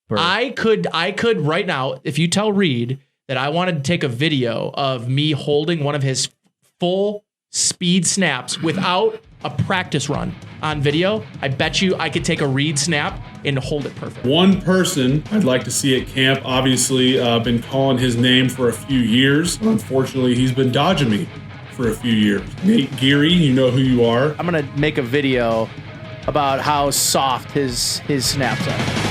I could right now, if you tell Reed that I wanted to take a video of me holding one of his full speed snaps without a practice run on video, I bet you I could take a Reed snap and hold it perfect. One person I'd like to see at camp, obviously been calling his name for a few years. Unfortunately, he's been dodging me for a few years. Nate Geary, you know who you are. I'm going to make a video about how soft his snaps are.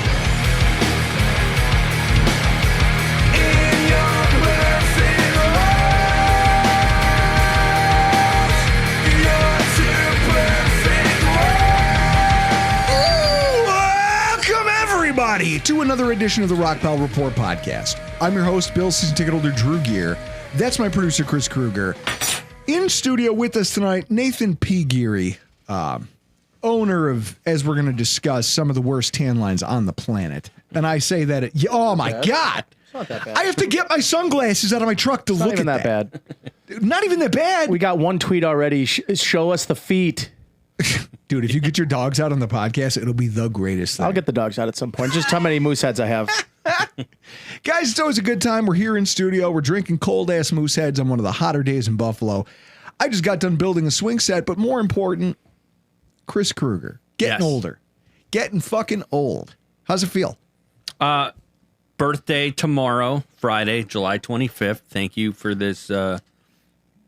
To another edition of the Rockpile Report podcast. I'm your host, Bill season ticket holder Drew Gear. That's my producer, Chris Kruger. In studio with us tonight, Nathan P. Geary, owner of, as we're going to discuss, some of the worst tan lines on the planet. And I say that, oh my God. It's not that bad. I have to get my sunglasses out of my truck to look at that. Not even that bad. Not even that bad. We got one tweet already. Show us the feet. Dude, if you get your dogs out on the podcast, it'll be the greatest thing. I'll get the dogs out at some point. Just how many moose heads I have. Guys, it's always a good time. We're here in studio. We're drinking cold-ass moose heads on one of the hotter days in Buffalo. I just got done building a swing set, but more important, Chris Kruger, getting older. Getting fucking old. How's it feel? Birthday tomorrow, Friday, July 25th. Thank you for this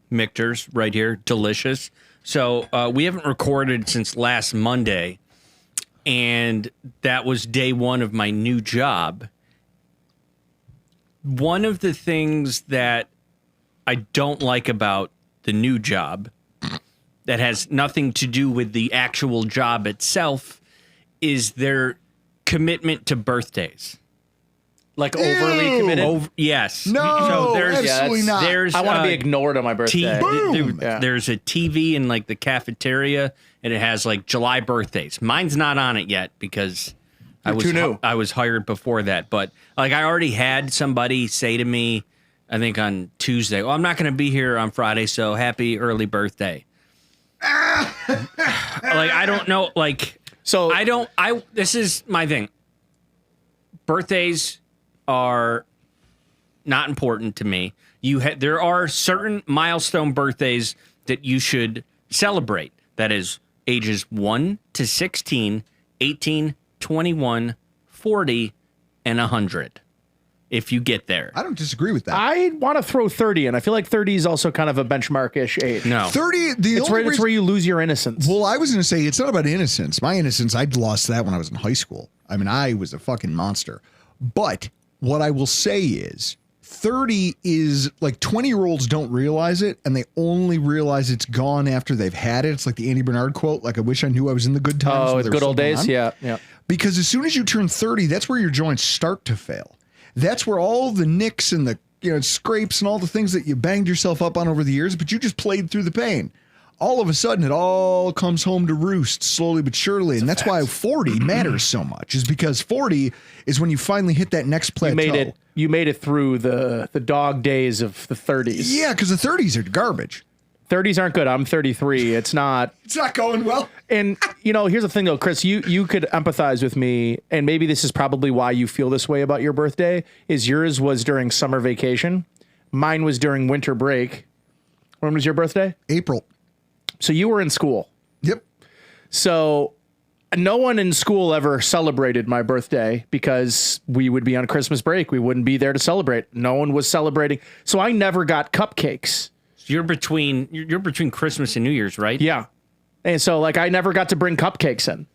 Michter's right here. Delicious. So we haven't recorded since last Monday, and that was day one of my new job. One of the things that I don't like about the new job that has nothing to do with the actual job itself is their commitment to birthdays. Like overly committed? Yes. No, absolutely not. I want to be ignored on my birthday. There's a TV in like the cafeteria, and it has like July birthdays. Mine's not on it yet because I was hired before that. But like I already had somebody say to me, I think on Tuesday, well, I'm not going to be here on Friday, so happy early birthday. Like I don't know. Like so, this is my thing. Birthdays are not important to me. There are certain milestone birthdays that you should celebrate. That is ages 1 to 16, 18, 21, 40, and 100. If you get there. I don't disagree with that. I want to throw 30 in. I feel like 30 is also kind of a benchmark-ish age. No. 30, it's where you lose your innocence. Well, I was going to say, it's not about innocence. My innocence, I'd lost that when I was in high school. I mean, I was a fucking monster. But what I will say is 30 is like 20-year-olds don't realize it, and they only realize it's gone after they've had it. It's like the Andy Bernard quote, like, I wish I knew I was in the good times. Oh, the good old days? On. Yeah. Because as soon as you turn 30, that's where your joints start to fail. That's where all the nicks and the scrapes and all the things that you banged yourself up on over the years, but you just played through the pain. All of a sudden, it all comes home to roost slowly but surely. And that's why 40 matters so much, is because 40 is when you finally hit that next plateau. You made it through the dog days of the 30s. Yeah, because the 30s are garbage. 30s aren't good. I'm 33. It's not going well. And, here's the thing, though, Chris, you could empathize with me, and maybe this is probably why you feel this way about your birthday, is yours was during summer vacation. Mine was during winter break. When was your birthday? April. So you were in school. Yep. So no one in school ever celebrated my birthday because we would be on Christmas break. We wouldn't be there to celebrate. No one was celebrating. So I never got cupcakes. You're between Christmas and New Year's, right? Yeah. And so like I never got to bring cupcakes in.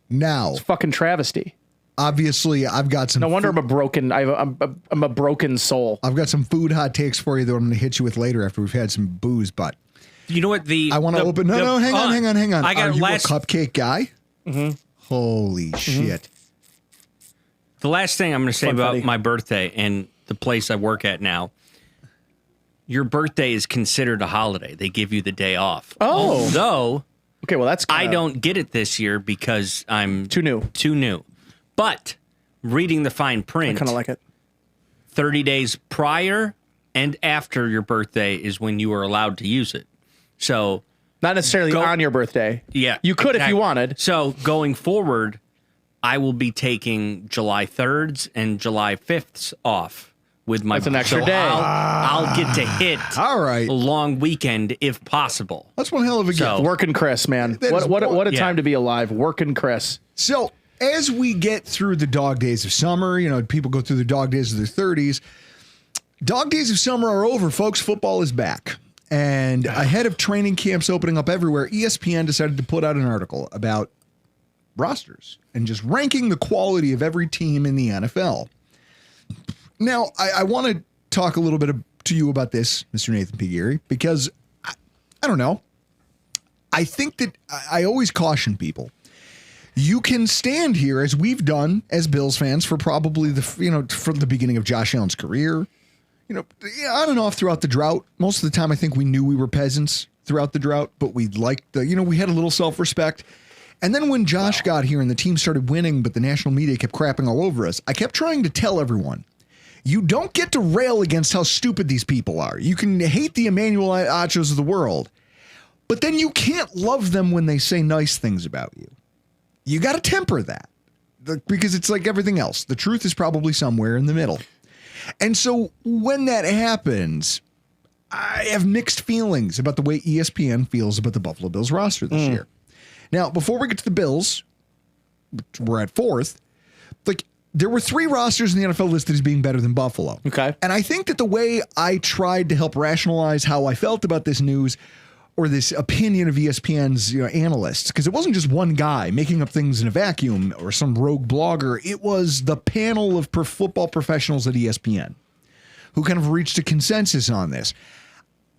Now. It's fucking travesty. Obviously, I've got some. No wonder I'm a broken soul. I've got some food hot takes for you that I'm going to hit you with later after we've had some booze, but. You know what? I want to open. No, hang on. I got Are you a cupcake guy? Mm-hmm. Holy shit! The last thing I'm going to say about my birthday and the place I work at now. Your birthday is considered a holiday. They give you the day off. Oh, although okay, well I don't get it this year because I'm too new. But reading the fine print, I kind of like it. 30 days prior and after your birthday is when you are allowed to use it. So not necessarily on your birthday. Yeah. You could if you wanted. So going forward, I will be taking July 3rds and July 5ths off with my. That's an extra day. I'll get to hit All right. a long weekend if possible. That's one hell of a gift. Working Chris, man. What a time to be alive. Working Chris. So as we get through the dog days of summer, people go through the dog days of their 30s. Dog days of summer are over, folks. Football is back. And ahead of training camps opening up everywhere, ESPN decided to put out an article about rosters and just ranking the quality of every team in the NFL. Now, I want to talk a little bit to you about this, Mr. Nathan P. Geary, because I don't know. I think that I always caution people. You can stand here, as we've done as Bills fans for probably from the beginning of Josh Allen's career, on and off throughout the drought. Most of the time, I think we knew we were peasants throughout the drought, but we liked we had a little self-respect. And then when Josh got here and the team started winning, but the national media kept crapping all over us, I kept trying to tell everyone, you don't get to rail against how stupid these people are. You can hate the Emmanuel Achos of the world, but then you can't love them when they say nice things about you. You got to temper that because it's like everything else. The truth is probably somewhere in the middle. And so when that happens, I have mixed feelings about the way ESPN feels about the Buffalo Bills roster this year. Now, before we get to the Bills, we're at 4th. There were 3 rosters in the NFL listed as being better than Buffalo. Okay. And I think that the way I tried to help rationalize how I felt about this news or this opinion of ESPN's analysts, because it wasn't just one guy making up things in a vacuum or some rogue blogger. It was the panel of football professionals at ESPN who kind of reached a consensus on this.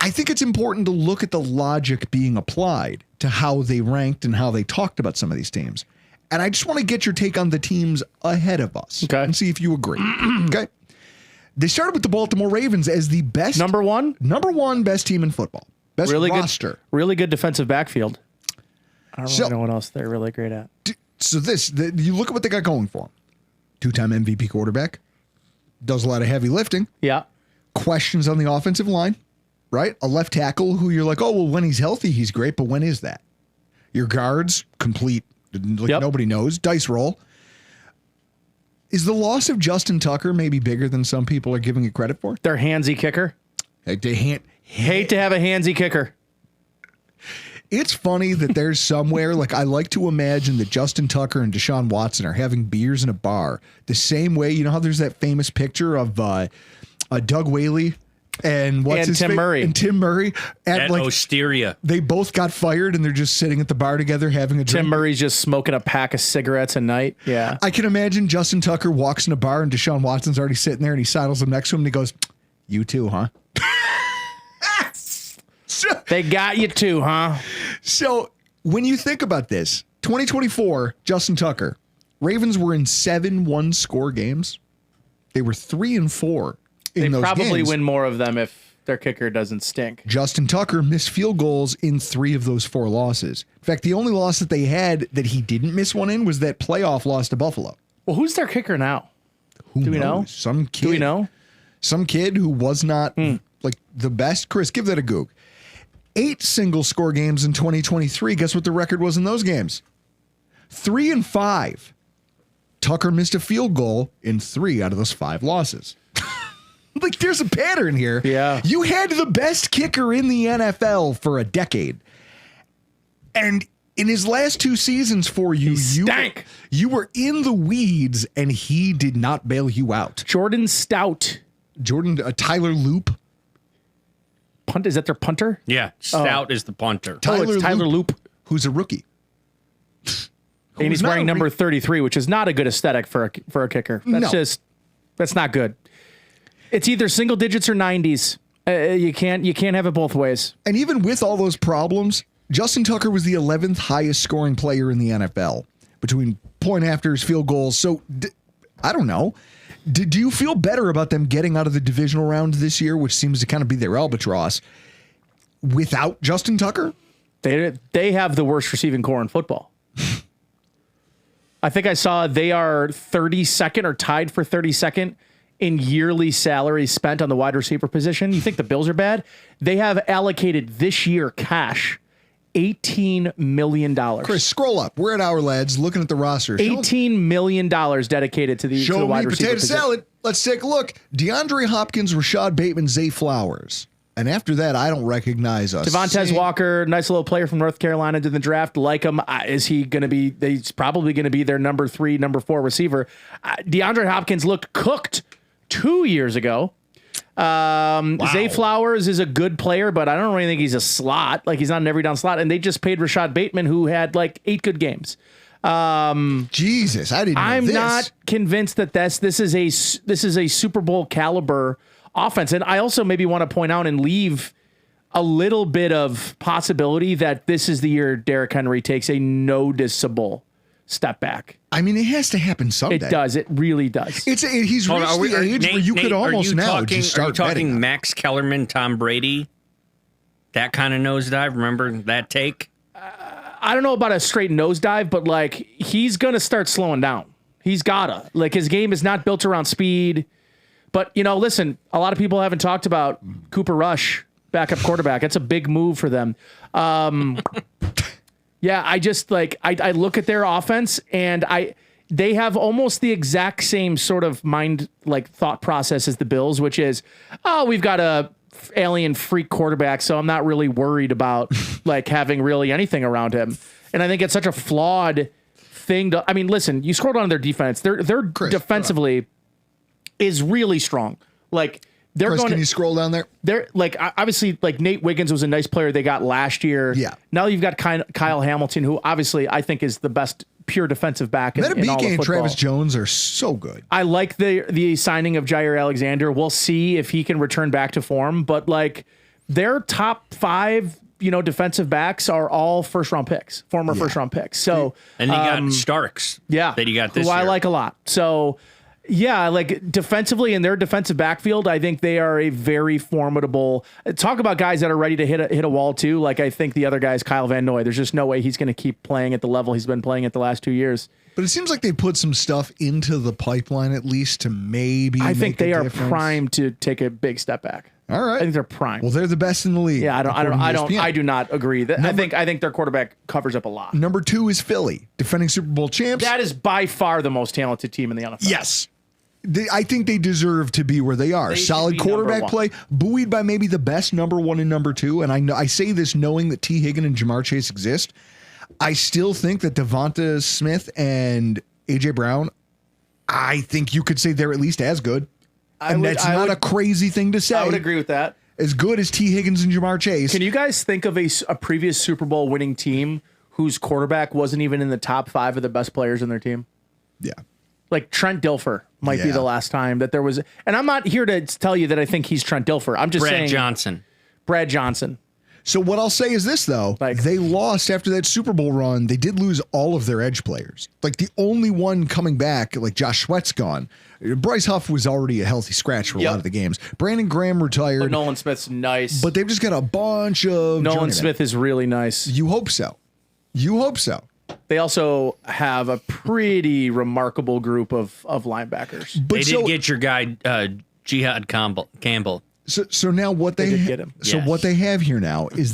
I think it's important to look at the logic being applied to how they ranked and how they talked about some of these teams. And I just want to get your take on the teams ahead of us and see if you agree. Okay. They started with the Baltimore Ravens as the best. Number one best team in football. Best roster. Really good defensive backfield. I don't really know what else they're really great at. So you look at what they got going for them. 2-time MVP quarterback. Does a lot of heavy lifting. Yeah. Questions on the offensive line, right? A left tackle who you're like, oh, well, when he's healthy, he's great. But when is that? Your guards, complete. Nobody knows. Dice roll. Is the loss of Justin Tucker maybe bigger than some people are giving it credit for? Their handsy kicker. Hate to have a handsy kicker. It's funny that there's somewhere, I like to imagine that Justin Tucker and Deshaun Watson are having beers in a bar the same way. You know how there's that famous picture of Doug Whaley and Tim Murray at Osteria. They both got fired and they're just sitting at the bar together having a drink. Tim Murray's just smoking a pack of cigarettes a night. Yeah. I can imagine Justin Tucker walks in a bar and Deshaun Watson's already sitting there and he sidles him next to him and he goes, "You too, huh?" They got you too, huh? So when you think about this, 2024, Justin Tucker, Ravens were in 7 one-score games. They were 3-4 in those games. They probably win more of them if their kicker doesn't stink. Justin Tucker missed field goals in 3 of those 4 losses. In fact, the only loss that they had that he didn't miss one in was that playoff loss to Buffalo. Well, who's their kicker now? Do we know? Some kid. Do we know? Some kid who was not the best. Chris, give that a goog. 8 single-score games in 2023. Guess what the record was in those games? 3-5. Tucker missed a field goal in 3 out of those 5 losses. There's a pattern here. Yeah. You had the best kicker in the NFL for a decade. And in his last 2 seasons for you, you were in the weeds and he did not bail you out. Jordan Stout. Tyler Loop. Is that their punter? Yeah, Stout is the punter. Tyler Loop, who's a rookie. And he's wearing number 33, which is not a good aesthetic for a kicker. That's not good. It's either single digits or 90s. You can't have it both ways. And even with all those problems, Justin Tucker was the 11th highest scoring player in the NFL between point afters, field goals. So I don't know. Do you feel better about them getting out of the divisional round this year, which seems to kind of be their albatross, without Justin Tucker? They have the worst receiving core in football. I think I saw they are 32nd or tied for 32nd in yearly salary spent on the wide receiver position. You think the Bills are bad? They have allocated this year cash $18 million. Chris, scroll up. We're at Our Lads looking at the roster. $18 million dedicated to the, to the wide receiver potato position. salad. Let's take a look. DeAndre Hopkins, Rashad Bateman, Zay Flowers. And after that, I don't recognize us. Devontae Walker, nice little player from North Carolina, did the draft. Like him. Is he going to be? He's probably going to be their number 3, number 4 receiver. DeAndre Hopkins looked cooked 2 years ago. Zay Flowers is a good player, but I don't really think he's a slot. Like, he's not an every down slot. And they just paid Rashad Bateman, who had like 8 good games. Jesus, I didn't know I'm this. not convinced that this is a Super Bowl caliber offense. And I also maybe want to point out and leave a little bit of possibility that this is the year Derrick Henry takes a noticeable step back. I mean, it has to happen someday. It does. It really does. He's reached the age where you could almost now just start Are you talking betting Max Kellerman, Tom Brady? That kind of nosedive? Remember that take? I don't know about a straight nosedive, but like, he's going to start slowing down. He's gotta. Like, his game is not built around speed. But, you know, listen, a lot of people haven't talked about Cooper Rush, backup quarterback. That's a big move for them. Yeah, I just like, I look at their offense and they have almost the exact same sort of thought process as the Bills, which is, oh, we've got a alien freak quarterback, so I'm not really worried about like having really anything around him. And I think it's such a flawed thing to, I mean, listen, you scroll down their defense. They're defensively is really strong. Like, they're Chris, going. Can you scroll down there? They're like, obviously, like Nate Wiggins was a nice player they got last year. Yeah. Now you've got Kyle Hamilton, who obviously I think is the best pure defensive back in all of football. and Travis Jones are so good. I like the signing of Jair Alexander. We'll see if he can return back to form. But like, their top 5, defensive backs are all first-round picks, former first-round picks. So, and you got Starks. Yeah, that you got this who year. I like a lot. So, yeah, like defensively in their defensive backfield, I think they are a very formidable. Talk about guys that are ready to hit a wall too. Like, I think the other guy is Kyle Van Noy. There's just no way he's going to keep playing at the level he's been playing at the last 2 years. But it seems like they put some stuff into the pipeline at least to maybe. I think they are difference. primed to take a big step back. All right, I think they're primed. Well, they're the best in the league. Yeah, I do not agree. I think their quarterback covers up a lot. Number 2 is Philly, defending Super Bowl champs. That is by far the most talented team in the NFL. Yes. I think they deserve to be where they are. They should Solid be quarterback number play, buoyed by maybe the best number 1 and number 2. And I say this knowing that T. Higgins and Jamar Chase exist. I still think that Devonta Smith and A.J. Brown, I think you could say they're at least as good. That's not a crazy thing to say. I would agree with that. As good as T. Higgins and Jamar Chase. Can you guys think of a previous Super Bowl winning team whose quarterback wasn't even in the top 5 of the best players in their team? Yeah. Like Trent Dilfer might be the last time that there was. And I'm not here to tell you that I think he's Trent Dilfer. I'm just saying. Brad Johnson. So what I'll say is this, though. They lost after that Super Bowl run. They did lose all of their edge players. Like, the only one coming back, like Josh Sweat's gone. Bryce Huff was already a healthy scratch for a lot of the games. Brandon Graham retired. But Nolan Smith's nice. But they've just got a bunch of Nolan Smith is really nice. You hope so. They also have a pretty remarkable group of linebackers. But they did get your guy, Jihad Campbell. So now what they did get him. So what they have here now is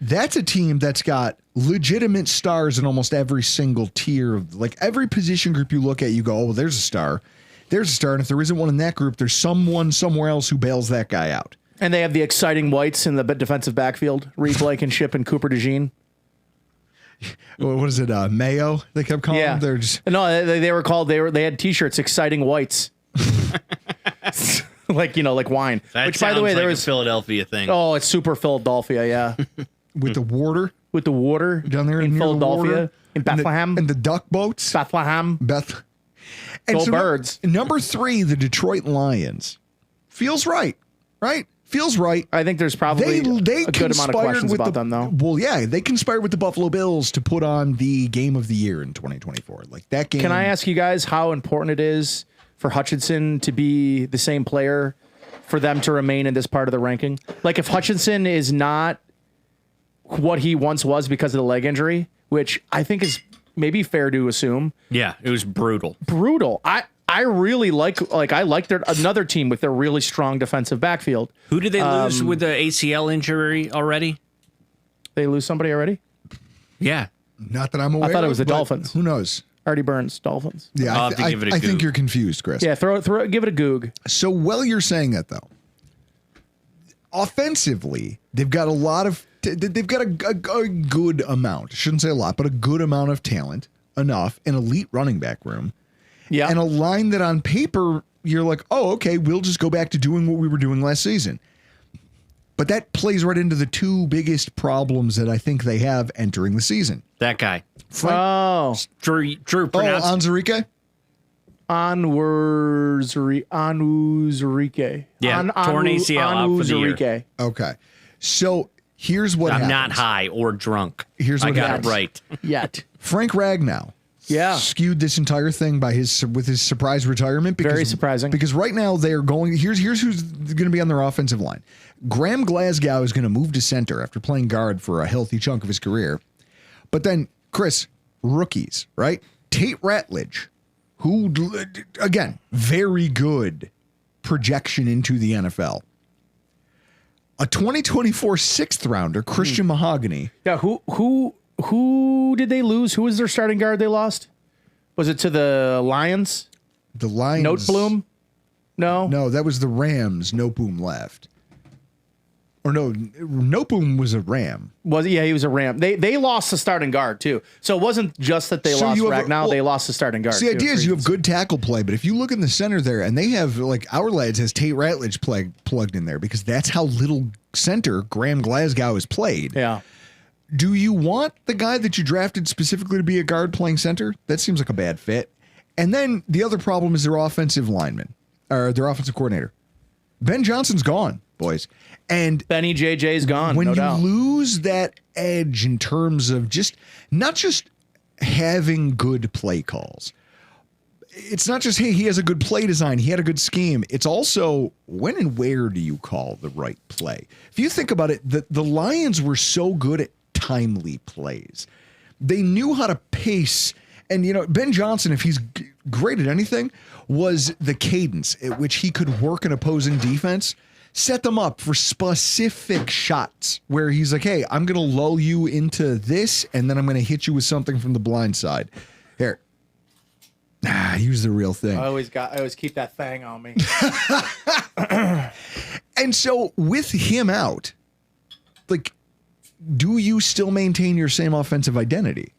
that's a team that's got legitimate stars in almost every single tier of, like, every position group you look at, you go, oh, well, there's a star. There's a star. And if there isn't one in that group, there's someone somewhere else who bails that guy out. And they have the exciting whites in the defensive backfield, Reed Blankenship and Cooper DeJean. What is it? Mayo? They kept calling them? They're just... No, they were called, they had t-shirts, exciting whites. like wine. That which, by the way, there was a Philadelphia thing. Oh, it's super Philadelphia, yeah. With the water? With the water down there in near Philadelphia, in Bethlehem. And the duck boats. Bethlehem. And Go Birds. Number 3, the Detroit Lions. Feels right. Feels right. I think there's probably a good amount of questions about them, though. Well, yeah, they conspired with the Buffalo Bills to put on the game of the year in 2024. Like, that game. Can I ask you guys how important it is for Hutchinson to be the same player for them to remain in this part of the ranking? Like, if Hutchinson is not what he once was because of the leg injury, which I think is maybe fair to assume. Yeah, it was brutal. I really like another team with their really strong defensive backfield. Who did they lose with the ACL injury already? They lose somebody already? Yeah. Not that I'm aware of. I thought it was the but Dolphins. Who knows? Artie Burns, Dolphins. Yeah, I'll have to give it a I think goog. you're confused, Chris. Yeah, give it a goog. So while you're saying that, though, offensively, they've got a lot of, they've got a good amount, shouldn't say a lot, but a good amount of talent, enough, an elite running back room, Yeah. and a line that on paper, you're like, oh, okay, we'll just go back to doing what we were doing last season. But that plays right into the two biggest problems that I think they have entering the season. That guy. Oh. Drew Oh, pronounced Onwuzurike? Onwuzurike. Yeah, torn ACL out for the year. Onwuzurike. Okay. So here's what I'm happens. not high or drunk. Here's I what got happens. it right. Yet. Frank Ragnow Yeah. skewed this entire thing by his surprise retirement. Because, Very surprising. Because right now they are going. Here's who's going to be on their offensive line. Graham Glasgow is going to move to center after playing guard for a healthy chunk of his career. But then, Chris, rookies, right? Tate Ratledge, who again very good projection into the NFL. A 2024 sixth rounder, Christian Mahogany. Yeah. Who did they lose? Who was their starting guard they lost? Was it to the Lions? The Lions. Noteboom? No. No, that was the Rams. Noteboom left. Or no, Noteboom was a Ram. Was it? Yeah, he was a Ram. They lost the starting guard too. So it wasn't just that they So lost you have Ragnow, well, they lost the starting guard. See, the too. idea is you have good tackle play, but if you look in the center there, and they have, like, our lads has Tate Ratledge plugged in there because that's how little center Graham Glasgow has played. Yeah. Do you want the guy that you drafted specifically to be a guard playing center? That seems like a bad fit. And then the other problem is their offensive lineman, or their offensive coordinator. Ben Johnson's gone, boys. And Benny JJ's gone. when no you doubt. lose that edge in terms of just not just having good play calls, it's not just, hey, he has a good play design, he had a good scheme. It's also when and where do you call the right play? If you think about it, the Lions were so good at timely plays. They knew how to pace. And, you know, Ben Johnson, if he's great at anything, was the cadence at which he could work an opposing defense, set them up for specific shots where he's like, hey, I'm going to lull you into this, and then I'm going to hit you with something from the blind side. Here. Use the real thing. I always keep that thing on me. And so with him out, like, do you still maintain your same offensive identity?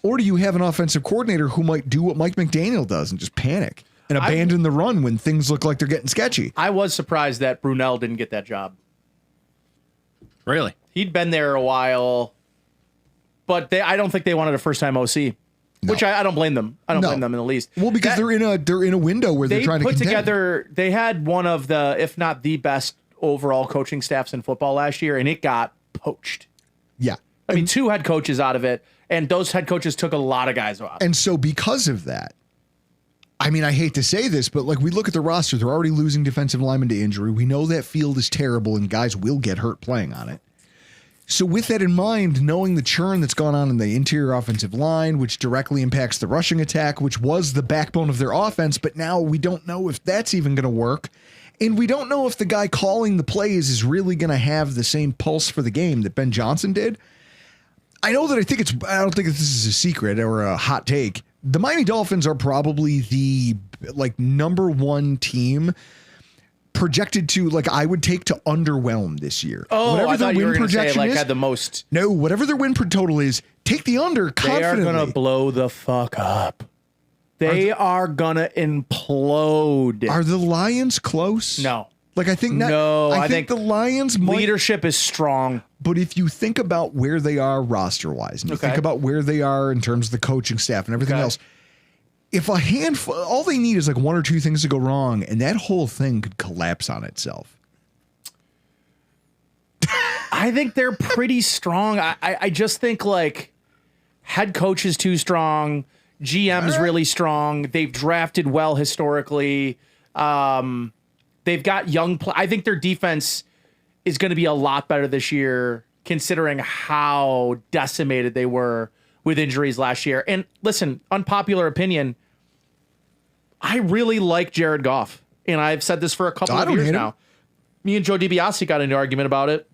Or do you have an offensive coordinator who might do what Mike McDaniel does and just panic and abandon the run when things look like they're getting sketchy? I was surprised that Brunel didn't get that job. Really? He'd been there a while, but I don't think they wanted a first-time OC, which I don't blame them. I don't blame them in the least. Well, because they're in a window where they're trying to put contend. together. They had one of the, if not the best overall coaching staffs in football last year, and it got poached. Yeah. I mean, 2 head coaches out of it, and those head coaches took a lot of guys out. And so because of that, I mean, I hate to say this, but like we look at the roster, they're already losing defensive linemen to injury. We know that field is terrible and guys will get hurt playing on it. So with that in mind, knowing the churn that's gone on in the interior offensive line, which directly impacts the rushing attack, which was the backbone of their offense, but now we don't know if that's even going to work. And we don't know if the guy calling the plays is really going to have the same pulse for the game that Ben Johnson did. I know that I don't think this is a secret or a hot take. The Miami Dolphins are probably the number one team projected to, I would take to underwhelm this year. Oh, whatever I thought you were going to say is, had the most. No, whatever their win total is, take the under confidently. They are going to blow the fuck up. They are going to implode. Are the Lions close? No. I think not. No, I think the Lions leadership is strong. But if you think about where they are roster-wise, and you think about where they are in terms of the coaching staff and everything else, if a handful, all they need is 1 or 2 things to go wrong, and that whole thing could collapse on itself. I think they're pretty strong. I just think head coach is too strong. GM's really strong. They've drafted well historically. They've got young I think their defense is going to be a lot better this year, considering how decimated they were with injuries last year. And listen, unpopular opinion, I really like Jared Goff. And I've said this for a couple of years now. Me and Joe DiBiase got into an argument about it.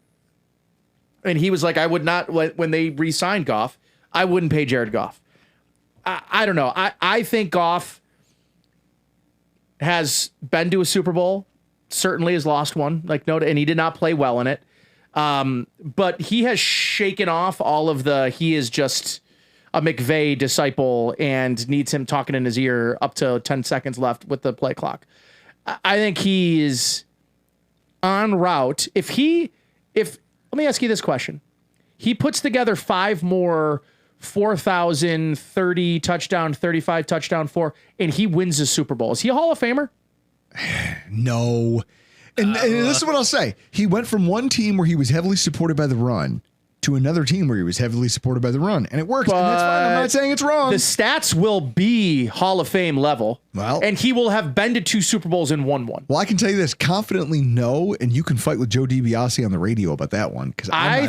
And he was like, I would not, when they re-signed Goff, I wouldn't pay Jared Goff. I don't know. I think Goff has been to a Super Bowl, certainly has lost one, and he did not play well in it. But he has shaken off all of he is just a McVay disciple and needs him talking in his ear up to 10 seconds left with the play clock. I think he is en route. Let me ask you this question. He puts together 5 more 4,000, 30 touchdown, 35 touchdown, 4, and he wins the Super Bowl. Is he a Hall of Famer? No. And this is what I'll say. He went from one team where he was heavily supported by the run to another team where he was heavily supported by the run. And it worked. And that's fine. I'm not saying it's wrong. The stats will be Hall of Fame level. Well, and he will have been to 2 Super Bowls and won one. Well, I can tell you this confidently, no, and you can fight with Joe DiBiase on the radio about that one because I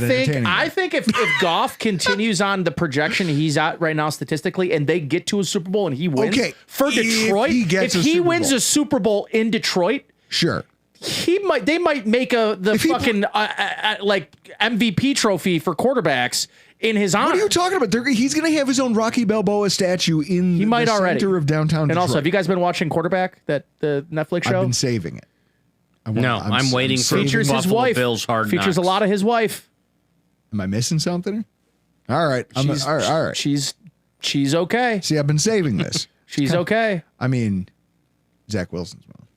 think if Goff continues on the projection he's at right now statistically, and they get to a Super Bowl and he wins for Detroit, if he wins a Super Bowl in Detroit, sure. They might make like MVP trophy for quarterbacks in his honor. What are you talking about? He's going to have his own Rocky Balboa statue in the center of downtown Detroit. And also, have you guys been watching Quarterback, the Netflix show? I've been saving it. I'm waiting for features his wife. Bills Hard Features Knocks. a lot of his wife. Am I missing something? All right. All right. She's okay. See, I've been saving this. She's okay. I mean, Zach Wilson's mom.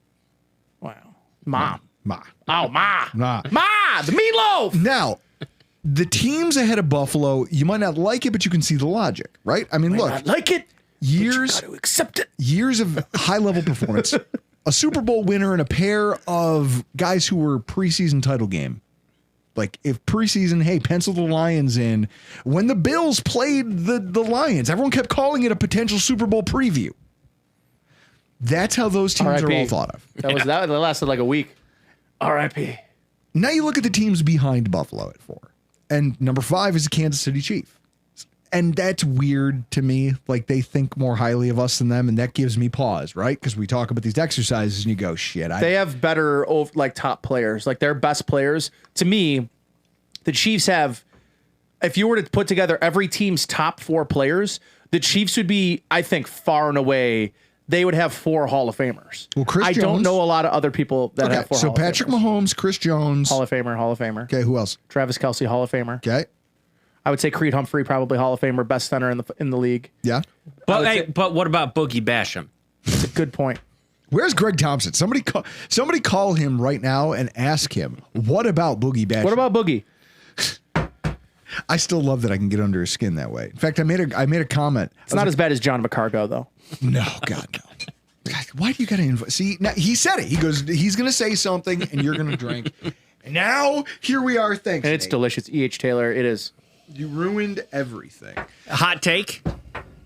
Wow. Mom. Ma. Oh, Ma. Ma. Ma, the meatloaf. Now, the teams ahead of Buffalo, you might not like it, but you can see the logic, right? I mean, look. I like it. Years. You got to accept it. Years of high-level performance. A Super Bowl winner and a pair of guys who were preseason title game. Like, if preseason, hey, pencil the Lions in. When the Bills played the Lions, everyone kept calling it a potential Super Bowl preview. That's how those teams are all thought of. That lasted like a week. R.I.P. Now you look at the teams behind Buffalo at 4. And number 5 is the Kansas City Chiefs. And that's weird to me. Like, they think more highly of us than them, and that gives me pause, right? Because we talk about these exercises, and you go, shit. They have better, top players. Like, their best players. To me, the Chiefs have, if you were to put together every team's top 4 players, the Chiefs would be, I think, far and away, they would have 4 Hall of Famers. Well, Chris Jones. I don't know a lot of other people that have 4 so Hall Patrick of Famers. Mahomes, Chris Jones. Hall of Famer. Okay, who else? Travis Kelce, Hall of Famer. Okay. I would say Creed Humphrey, probably Hall of Famer, best center in the league. Yeah. But what about Boogie Basham? That's a good point. Where's Greg Thompson? Somebody call him right now and ask him, what about Boogie Basham? What about Boogie? I still love that I can get under his skin that way. In fact, I made a comment. It's not as bad as John McCargo, though. No, God, no. God, why do you got to invite? See, now he said it. He goes, he's going to say something and you're going to drink. And now here we are. Thanks. And it's delicious. E.H. Taylor, it is. You ruined everything. Hot take.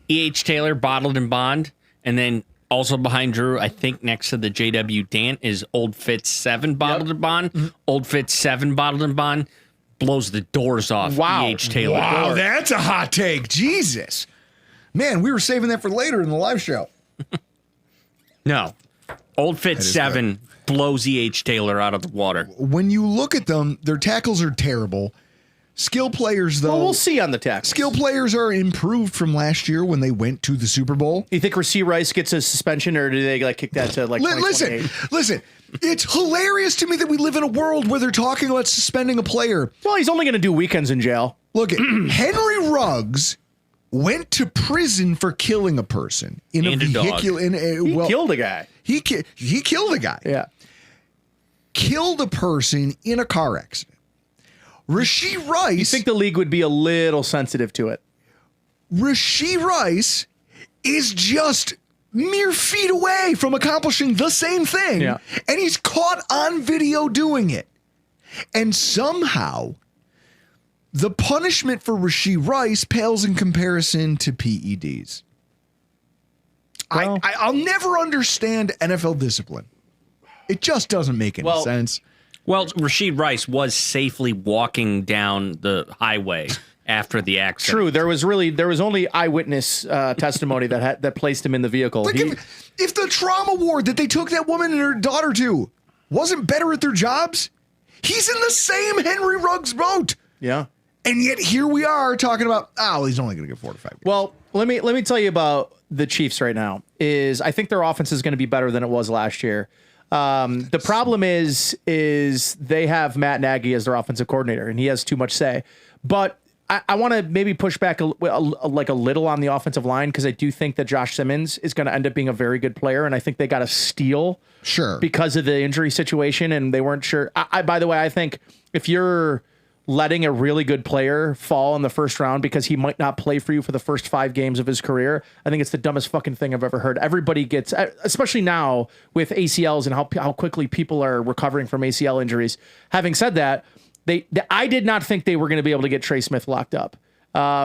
E.H. Taylor, Bottled and Bond. And then also behind Drew, I think next to the J.W. Dant is Old Fitz 7 Bottled and Bond. Mm-hmm. Old Fitz 7 Bottled and Bond blows the doors off E.H. Taylor. Wow, that's a hot take. Jesus. Man, we were saving that for later in the live show. No. Old Fitz 7 blows E.H. Taylor out of the water. When you look at them, their tackles are terrible. Skill players, though. Well, we'll see on the tackles. Skill players are improved from last year when they went to the Super Bowl. You think Rasheed Rice gets a suspension, or do they kick that to Listen. It's hilarious to me that we live in a world where they're talking about suspending a player. Well, he's only going to do weekends in jail. Look, Henry Ruggs went to prison for killing a person in a vehicle. He killed a guy. He killed a guy. Yeah. Killed a person in a car accident. Rasheed Rice. You think the league would be a little sensitive to it? Rasheed Rice is just mere feet away from accomplishing the same thing. Yeah. And he's caught on video doing it. And somehow the punishment for Rasheed Rice pales in comparison to PEDs. Well, I'll never understand NFL discipline. It just doesn't make any sense. Well, Rasheed Rice was safely walking down the highway after the accident. True. There was only eyewitness testimony that placed him in the vehicle. Like if the trauma ward that they took that woman and her daughter to wasn't better at their jobs, he's in the same Henry Ruggs boat. Yeah. And yet here we are talking about, he's only going to get 4 to 5 games. Well, let me tell you about the Chiefs right now. I think their offense is going to be better than it was last year. The problem is they have Matt Nagy as their offensive coordinator, and he has too much say. But I want to maybe push back a little on the offensive line, because I do think that Josh Simmons is going to end up being a very good player, and I think they got a steal because of the injury situation, and they weren't sure. By the way, I think if you're letting a really good player fall in the first round because he might not play for you for the first 5 games of his career, I think it's the dumbest fucking thing I've ever heard. Everybody gets, especially now with ACLs and how quickly people are recovering from ACL injuries. Having said that, I did not think they were going to be able to get Trey Smith locked up.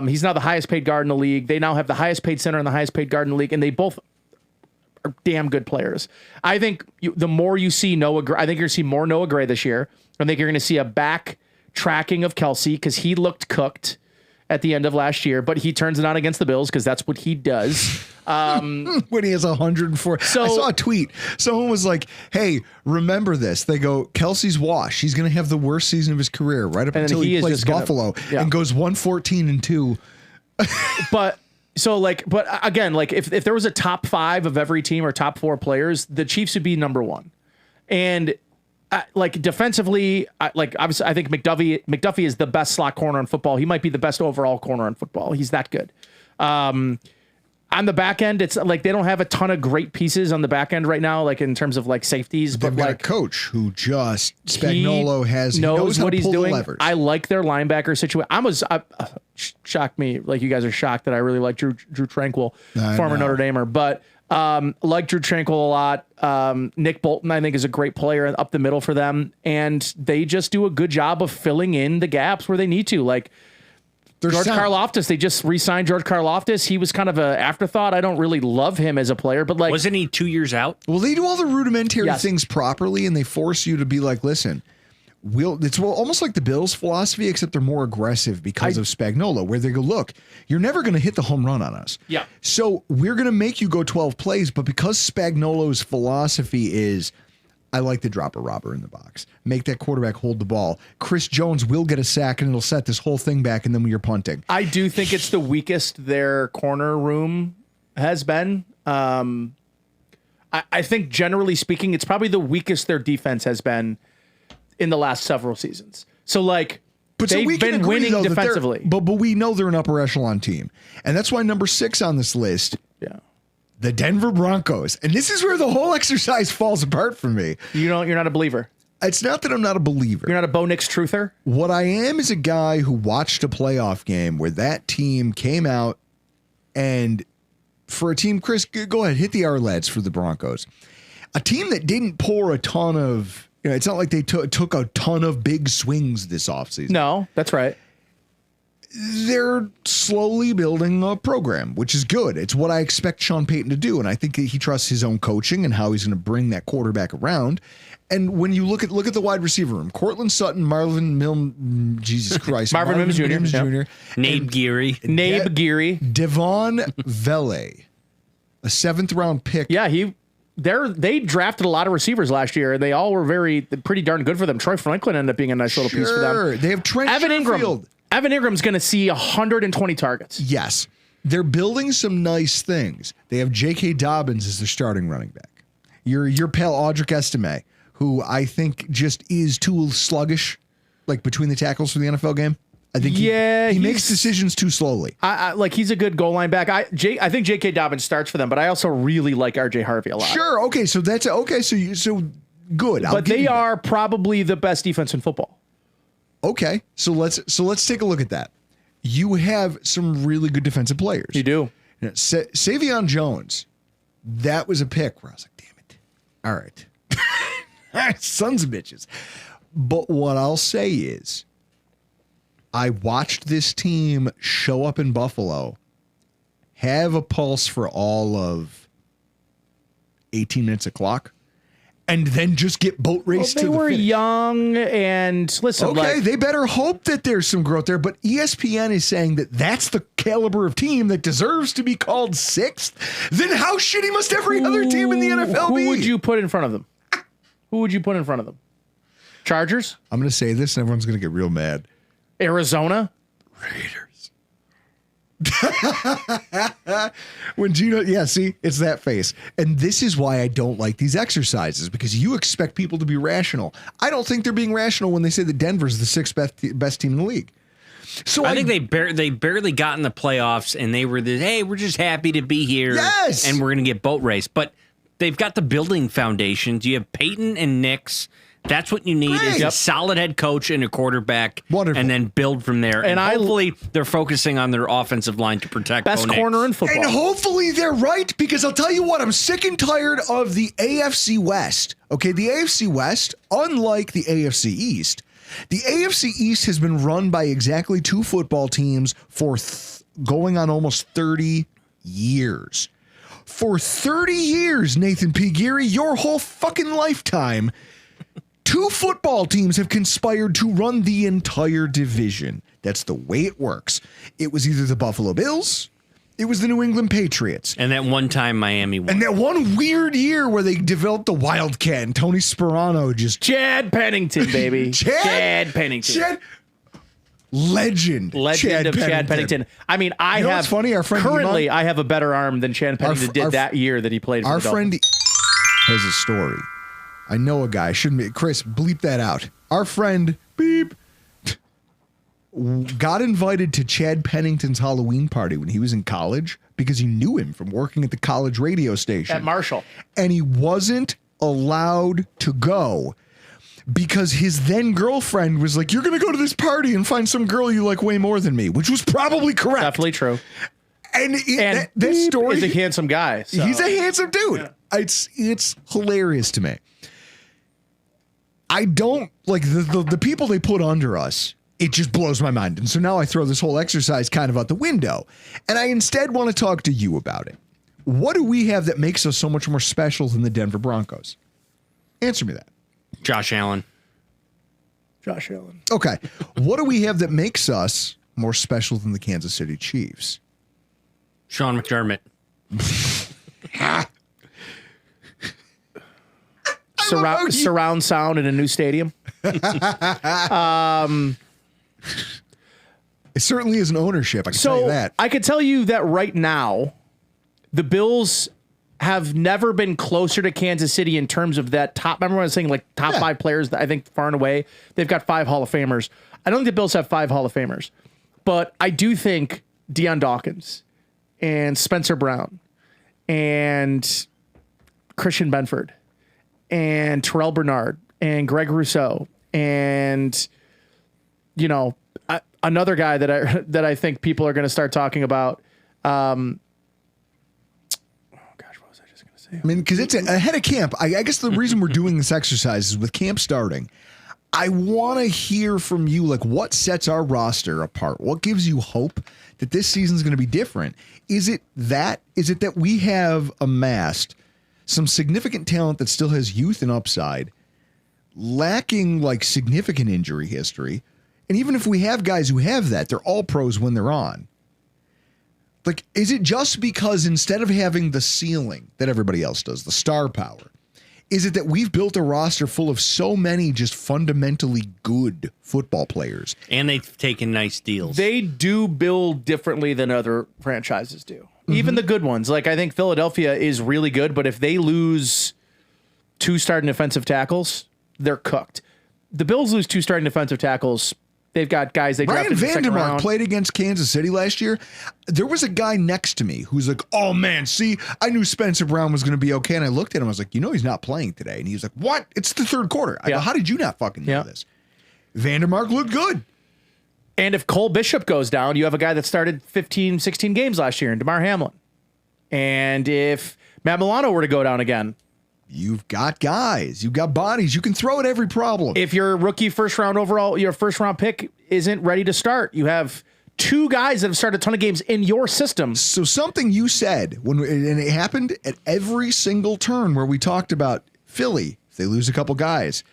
He's now the highest paid guard in the league. They now have the highest paid center and the highest paid guard in the league, and they both are damn good players. I think the more you see Noah Gray, I think you're going to see more Noah Gray this year. I think you're going to see a back tracking of Kelsey, because he looked cooked at the end of last year, but he turns it on against the Bills because that's what he does. When he has 104. So I saw a tweet. Someone was like, hey, remember this. They go, Kelsey's washed. He's going to have the worst season of his career right up until he plays Buffalo and goes 114-2. But again, like if there was a top 5 of every team or top 4 players, the Chiefs would be number 1. And defensively, obviously, I think McDuffie is the best slot corner in football. He might be the best overall corner in football. He's that good. On the back end, it's like they don't have a ton of great pieces on the back end right now, like in terms of like safeties. They've got a coach who just Spagnuolo knows what he's doing. Levers. I like their linebacker situation. Shocked me, like you guys are shocked that I really like Drew Tranquil, former Notre Damer, but. Like Drew Tranquil a lot. Nick Bolton, I think, is a great player up the middle for them. And they just do a good job of filling in the gaps where they need to. Like George Karlaftis, they just re-signed George Karlaftis. He was kind of an afterthought. I don't really love him as a player, but like... Wasn't he 2 years out? Well, they do all the rudimentary things properly, and they force you to be like, listen... It's almost like the Bills' philosophy, except they're more aggressive because of Spagnuolo, where they go, look, you're never going to hit the home run on us. Yeah. So we're going to make you go 12 plays, but because Spagnuolo's philosophy is, I like to drop a robber in the box, make that quarterback hold the ball. Chris Jones will get a sack, and it'll set this whole thing back, and then when you're punting. I do think it's the weakest their corner room has been. I think, generally speaking, it's probably the weakest their defense has been in the last several seasons. So they've been winning defensively. But we know they're an upper echelon team. And that's why number 6 on this list, the Denver Broncos. And this is where the whole exercise falls apart for me. You're not a believer. It's not that I'm not a believer. You're not a Bo Nix truther? What I am is a guy who watched a playoff game where that team came out, and for a team, Chris, go ahead, hit the R-Lads for the Broncos. A team that didn't pour a ton of... it's not like they took a ton of big swings this offseason. No, that's right. They're slowly building a program, which is good. It's what I expect Sean Payton to do, and I think that he trusts his own coaching and how he's going to bring that quarterback around. And when you look at the wide receiver room, Cortland Sutton, Marvin Mims, Jesus Christ, Marvin Mims Jr., Nabe Geary, Devon Vele, a 7th round pick. Yeah, they drafted a lot of receivers last year, and they all were pretty darn good for them. Troy Franklin ended up being a nice little piece for them. They have Trent Sherfield. Evan Ingram's going to see 120 targets. Yes. They're building some nice things. They have J.K. Dobbins as their starting running back. Your pal Audric Estime, who I think just is too sluggish, like between the tackles for the NFL game. I think he makes decisions too slowly. He's a good goal line back. I think J.K. Dobbins starts for them, but I also really like R.J. Harvey a lot. Sure. Okay. So that's okay. So good. But they are probably the best defense in football. Okay. So let's take a look at that. You have some really good defensive players. You do. Savion Jones. That was a pick where I was like, damn it. All right. Sons of bitches. But what I'll say is, I watched this team show up in Buffalo, have a pulse for all of 18 minutes of clock, and then just get boat raced to the finish. They were young, and listen. Okay, they better hope that there's some growth there, but ESPN is saying that that's the caliber of team that deserves to be called 6th. Then how shitty must every other team in the NFL be? Who would you put in front of them? Who would you put in front of them? Chargers? I'm going to say this, and everyone's going to get real mad. Arizona? Raiders. When Gino, see, it's that face. And this is why I don't like these exercises, because you expect people to be rational. I don't think they're being rational when they say that Denver's the sixth best team in the league. So I think they barely got in the playoffs, and they were hey, we're just happy to be here. Yes! And we're going to get boat race. But they've got the building foundations. You have Peyton and Nix. That's what you need is a solid head coach and a quarterback. Wonderful. And then build from there. And hopefully they're focusing on their offensive line to protect best corner in football. And hopefully they're right, because I'll tell you what, I'm sick and tired of the AFC West. Okay, the AFC West, unlike the AFC East, the AFC East has been run by exactly two football teams for going on almost 30 years. For 30 years, Nathan P. Geary, your whole fucking lifetime, two football teams have conspired to run the entire division. That's the way it works. It was either the Buffalo Bills, it was the New England Patriots. And that one time Miami won. And that one weird year where they developed the Wildcat and Tony Sperano just... Chad Pennington, baby. Chad Pennington. Legend of Chad Pennington. I mean, I have... What's funny? Our friend currently, I have a better arm than Chad Pennington did that year that he played for the Dolphins. Our friend has a story. I know a guy. Shouldn't be. Chris, bleep that out. Our friend, beep, got invited to Chad Pennington's Halloween party when he was in college because he knew him from working at the college radio station. At Marshall. And he wasn't allowed to go because his then girlfriend was like, you're going to go to this party and find some girl you like way more than me, which was probably correct. Definitely true. And that story is a handsome guy. So. He's a handsome dude. Yeah. It's hilarious to me. I don't like the people they put under us. It just blows my mind. And so now I throw this whole exercise kind of out the window. And I instead want to talk to you about it. What do we have that makes us so much more special than the Denver Broncos? Answer me that. Josh Allen. Okay. What do we have that makes us more special than the Kansas City Chiefs? Sean McDermott. Surround sound in a new stadium. It certainly is an ownership. I can tell you that. I could tell you that right now, the Bills have never been closer to Kansas City in terms of that top. Remember when I was saying like top five players that I think far and away, they've got 5 Hall of Famers. I don't think the Bills have 5 Hall of Famers, but I do think Deion Dawkins and Spencer Brown and Christian Benford and Terrell Bernard and Greg Rousseau and, you know, another guy that I think people are going to start talking about. What was I just going to say? I mean, because it's ahead of camp. I guess the reason we're doing this exercise is with camp starting. I want to hear from you, like, what sets our roster apart? What gives you hope that this season's going to be different? Is it that we have amassed some significant talent that still has youth and upside, lacking like significant injury history? And even if we have guys who have that, they're all pros when they're on. Like, is it just because instead of having the ceiling that everybody else does, the star power, is it that we've built a roster full of so many just fundamentally good football players? And they've taken nice deals. They do build differently than other franchises do. Mm-hmm. Even the good ones. Like, I think Philadelphia is really good, but if they lose 2 starting defensive tackles, they're cooked. The Bills lose 2 starting defensive tackles. They've got guys they drafted in the second round. Ryan Vandermark played against Kansas City last year. There was a guy next to me who's like, oh, man, see, I knew Spencer Brown was going to be okay. And I looked at him. I was like, you know, he's not playing today. And he was like, what? It's the third quarter. I go, how did you not fucking know this? Vandermark looked good. And if Cole Bishop goes down, you have a guy that started 15, 16 games last year in DeMar Hamlin. And if Matt Milano were to go down again, you've got guys, you've got bodies, you can throw at every problem. If your rookie first round pick isn't ready to start, you have 2 guys that have started a ton of games in your system. So something you said and it happened at every single turn where we talked about Philly, if they lose a couple guys,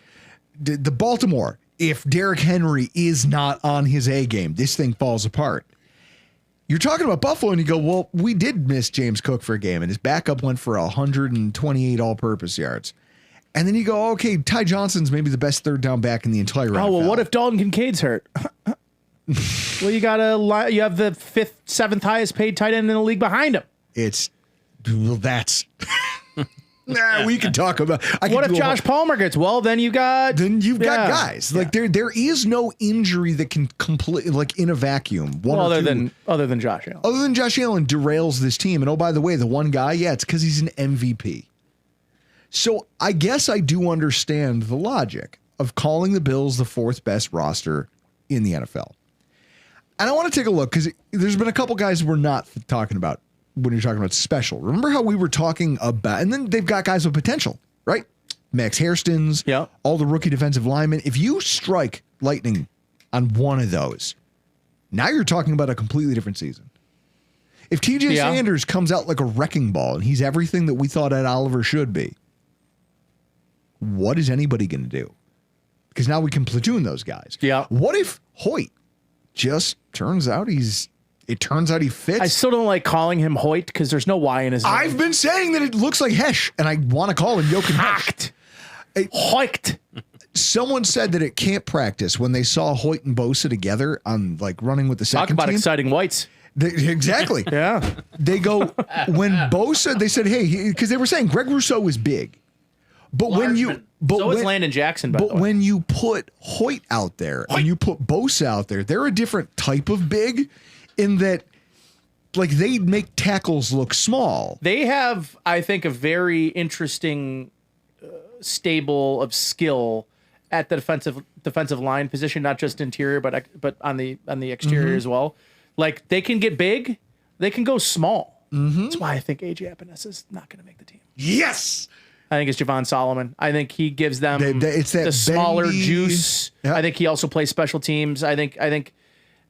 the Baltimore, if Derrick Henry is not on his A game, this thing falls apart. You're talking about Buffalo, and you go, well, we did miss James Cook for a game, and his backup went for 128 all-purpose yards. And then you go, okay, Ty Johnson's maybe the best third down back in the entire NFL. Oh, well, what if Dalton Kincaid's hurt? Well, you have the 5th, 7th highest paid tight end in the league behind him. That's. Nah, we can talk about. What if Josh Palmer gets? Well, then you've got guys. Like there is no injury that can completely, like, in a vacuum. Other than Josh Allen. Other than Josh Allen derails this team. And oh, by the way, the one guy, it's because he's an MVP. So I guess I do understand the logic of calling the Bills the 4th best roster in the NFL. And I want to take a look because there's been a couple guys we're not talking about when you're talking about special. Remember how we were talking about, and then they've got guys with potential, right? Max Hairstons, all the rookie defensive linemen. If you strike lightning on one of those, now you're talking about a completely different season. If TJ Sanders comes out like a wrecking ball and he's everything that we thought Ed Oliver should be, what is anybody going to do? Because now we can platoon those guys. Yeah. What if Hoyt just turns out he fits? I still don't like calling him Hoyt because there's no Y in his name. I've been saying that it looks like Hesh, and I want to call him Jochen Hecht. Hoyt. Someone said that at camp practice when they saw Hoyt and Bosa together on, like, running with the second Talk about team, exciting whites. Exactly. Yeah. They go, when Bosa, they said, hey, because they were saying Greg Rousseau is big. But so is Landon Jackson, by the way. When you put Hoyt out there and you put Bosa out there, they're a different type of big in that, like, they make tackles look small. They have, I think, a very interesting stable of skill at the defensive line position, not just interior, but on the exterior as well. Like, they can get big, they can go small. That's why I think AJ Epinesa is not going to make the team. Yes. I think it's Javon Solomon. I think he gives them it's that the smaller bendy juice. Yep. I think he also plays special teams. I think AJ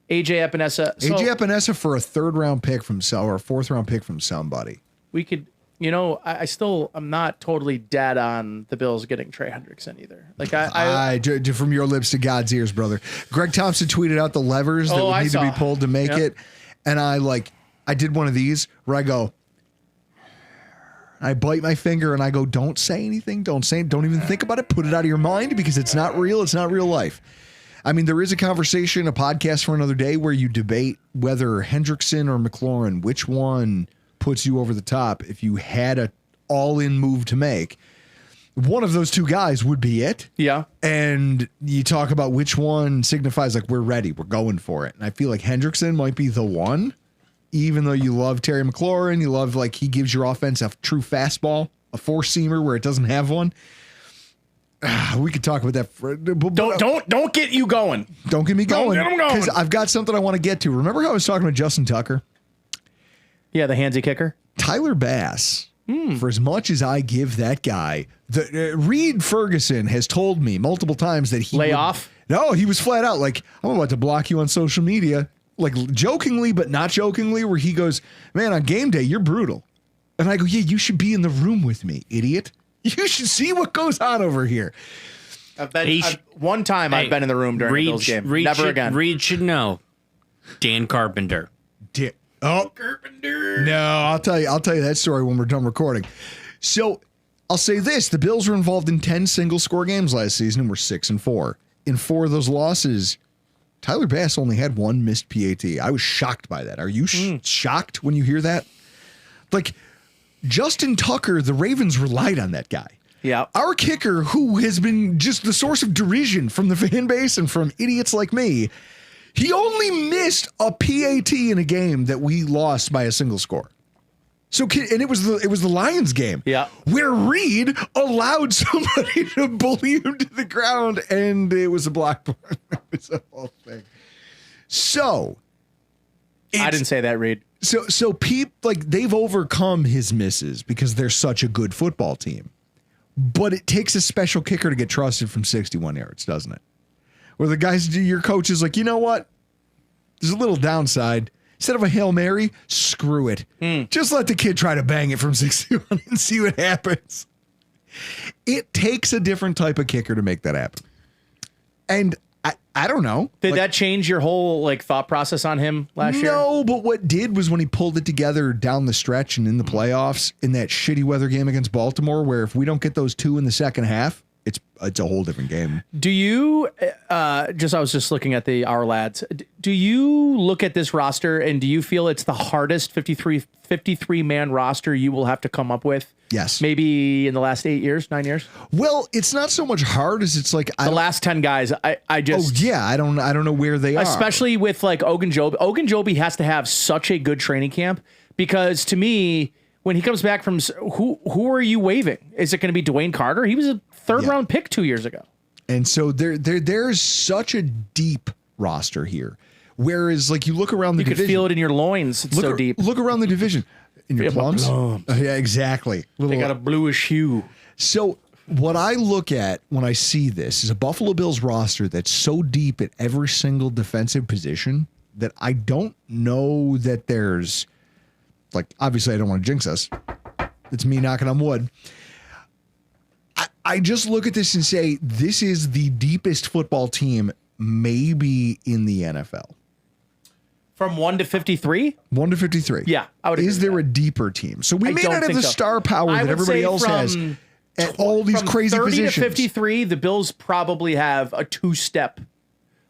Epinesa. AJ Epinesa for a 3rd round pick from or a 4th round pick from somebody. We could, I'm not totally dead on the Bills getting Trey Hendrickson either. Like I from your lips to God's ears, brother. Greg Thompson tweeted out the levers that would need to be pulled to make it, and I did one of these where I bite my finger and I go, don't say anything. Don't even think about it. Put it out of your mind because it's not real. It's not real life. I mean, there is a conversation, a podcast for another day where you debate whether Hendrickson or McLaurin, which one puts you over the top if you had a all-in move to make. One of those two guys would be it. Yeah. And you talk about which one signifies like we're ready, we're going for it. And I feel like Hendrickson might be the one. Even though you love Terry McLaurin, you love, like, he gives your offense a true fastball, a 4-seamer where it doesn't have one. We could talk about that. Don't get you going. Don't get me going. Don't get him going. Because I've got something I want to get to. Remember how I was talking about Justin Tucker? Yeah, the handsy kicker. Tyler Bass. For as much as I give that guy, Reed Ferguson has told me multiple times that he lay off. No, he was flat out like, I'm about to block you on social media. Like, jokingly, but not jokingly, where he goes, man, on game day, you're brutal. And I go, yeah, you should be in the room with me, idiot. You should see what goes on over here. One time I've been in the room during a Bills game. Never again. Reed should know. Dan Carpenter. Carpenter. No, I'll tell you that story when we're done recording. So I'll say this. The Bills were involved in 10 single-score games last season and were 6-4. In 4 of those losses, Tyler Bass only had 1 missed PAT. I was shocked by that. Are you shocked when you hear that? Like, Justin Tucker, the Ravens relied on that guy. Yeah. Our kicker, who has been just the source of derision from the fan base and from idiots like me, he only missed a PAT in a game that we lost by a single score. So, and it was the Lions game, where Reed allowed somebody to bully him to the ground, and it was a block punt. It was a whole thing. So, I didn't say that, Reed. So people, like, they've overcome his misses because they're such a good football team. But it takes a special kicker to get trusted from 61 yards, doesn't it? Where the guys, your coach is like, you know what? There's a little downside. Instead of a Hail Mary, screw it. Just let the kid try to bang it from 61 and see what happens. It takes a different type of kicker to make that happen. And I don't know. Did that change your whole thought process on him last year? No, but what did was when he pulled it together down the stretch and in the playoffs in that shitty weather game against Baltimore, where if we don't get those 2 in the second half, it's a whole different game. Do you I was just looking at our lads. Do you look at this roster and do you feel it's the hardest 53 man roster you will have to come up with? Yes. Maybe in the last 9 years? Well, it's not so much hard as it's like the last 10 guys. I just I don't know where they are. Especially with like Ogunjobi. Ogunjobi has to have such a good training camp because to me, when he comes back from who are you waving? Is it going to be Dwayne Carter? He was a third round pick 2 years ago. And so there's such a deep roster here. Whereas like you look around the division, you could feel it in your loins. It's so deep. Look around the division. In your plums? Yeah, exactly. They got a bluish hue. So what I look at when I see this is a Buffalo Bills roster that's so deep at every single defensive position that I don't know that there's like, obviously I don't want to jinx us. It's me knocking on wood. I just look at this and say, this is the deepest football team maybe in the NFL. From 1 to 53? 1 to 53. Yeah, I would agree. Is there a deeper team? So we may not have the star power that everybody else has at all these crazy positions. 30 to 53, the Bills probably have a two-step.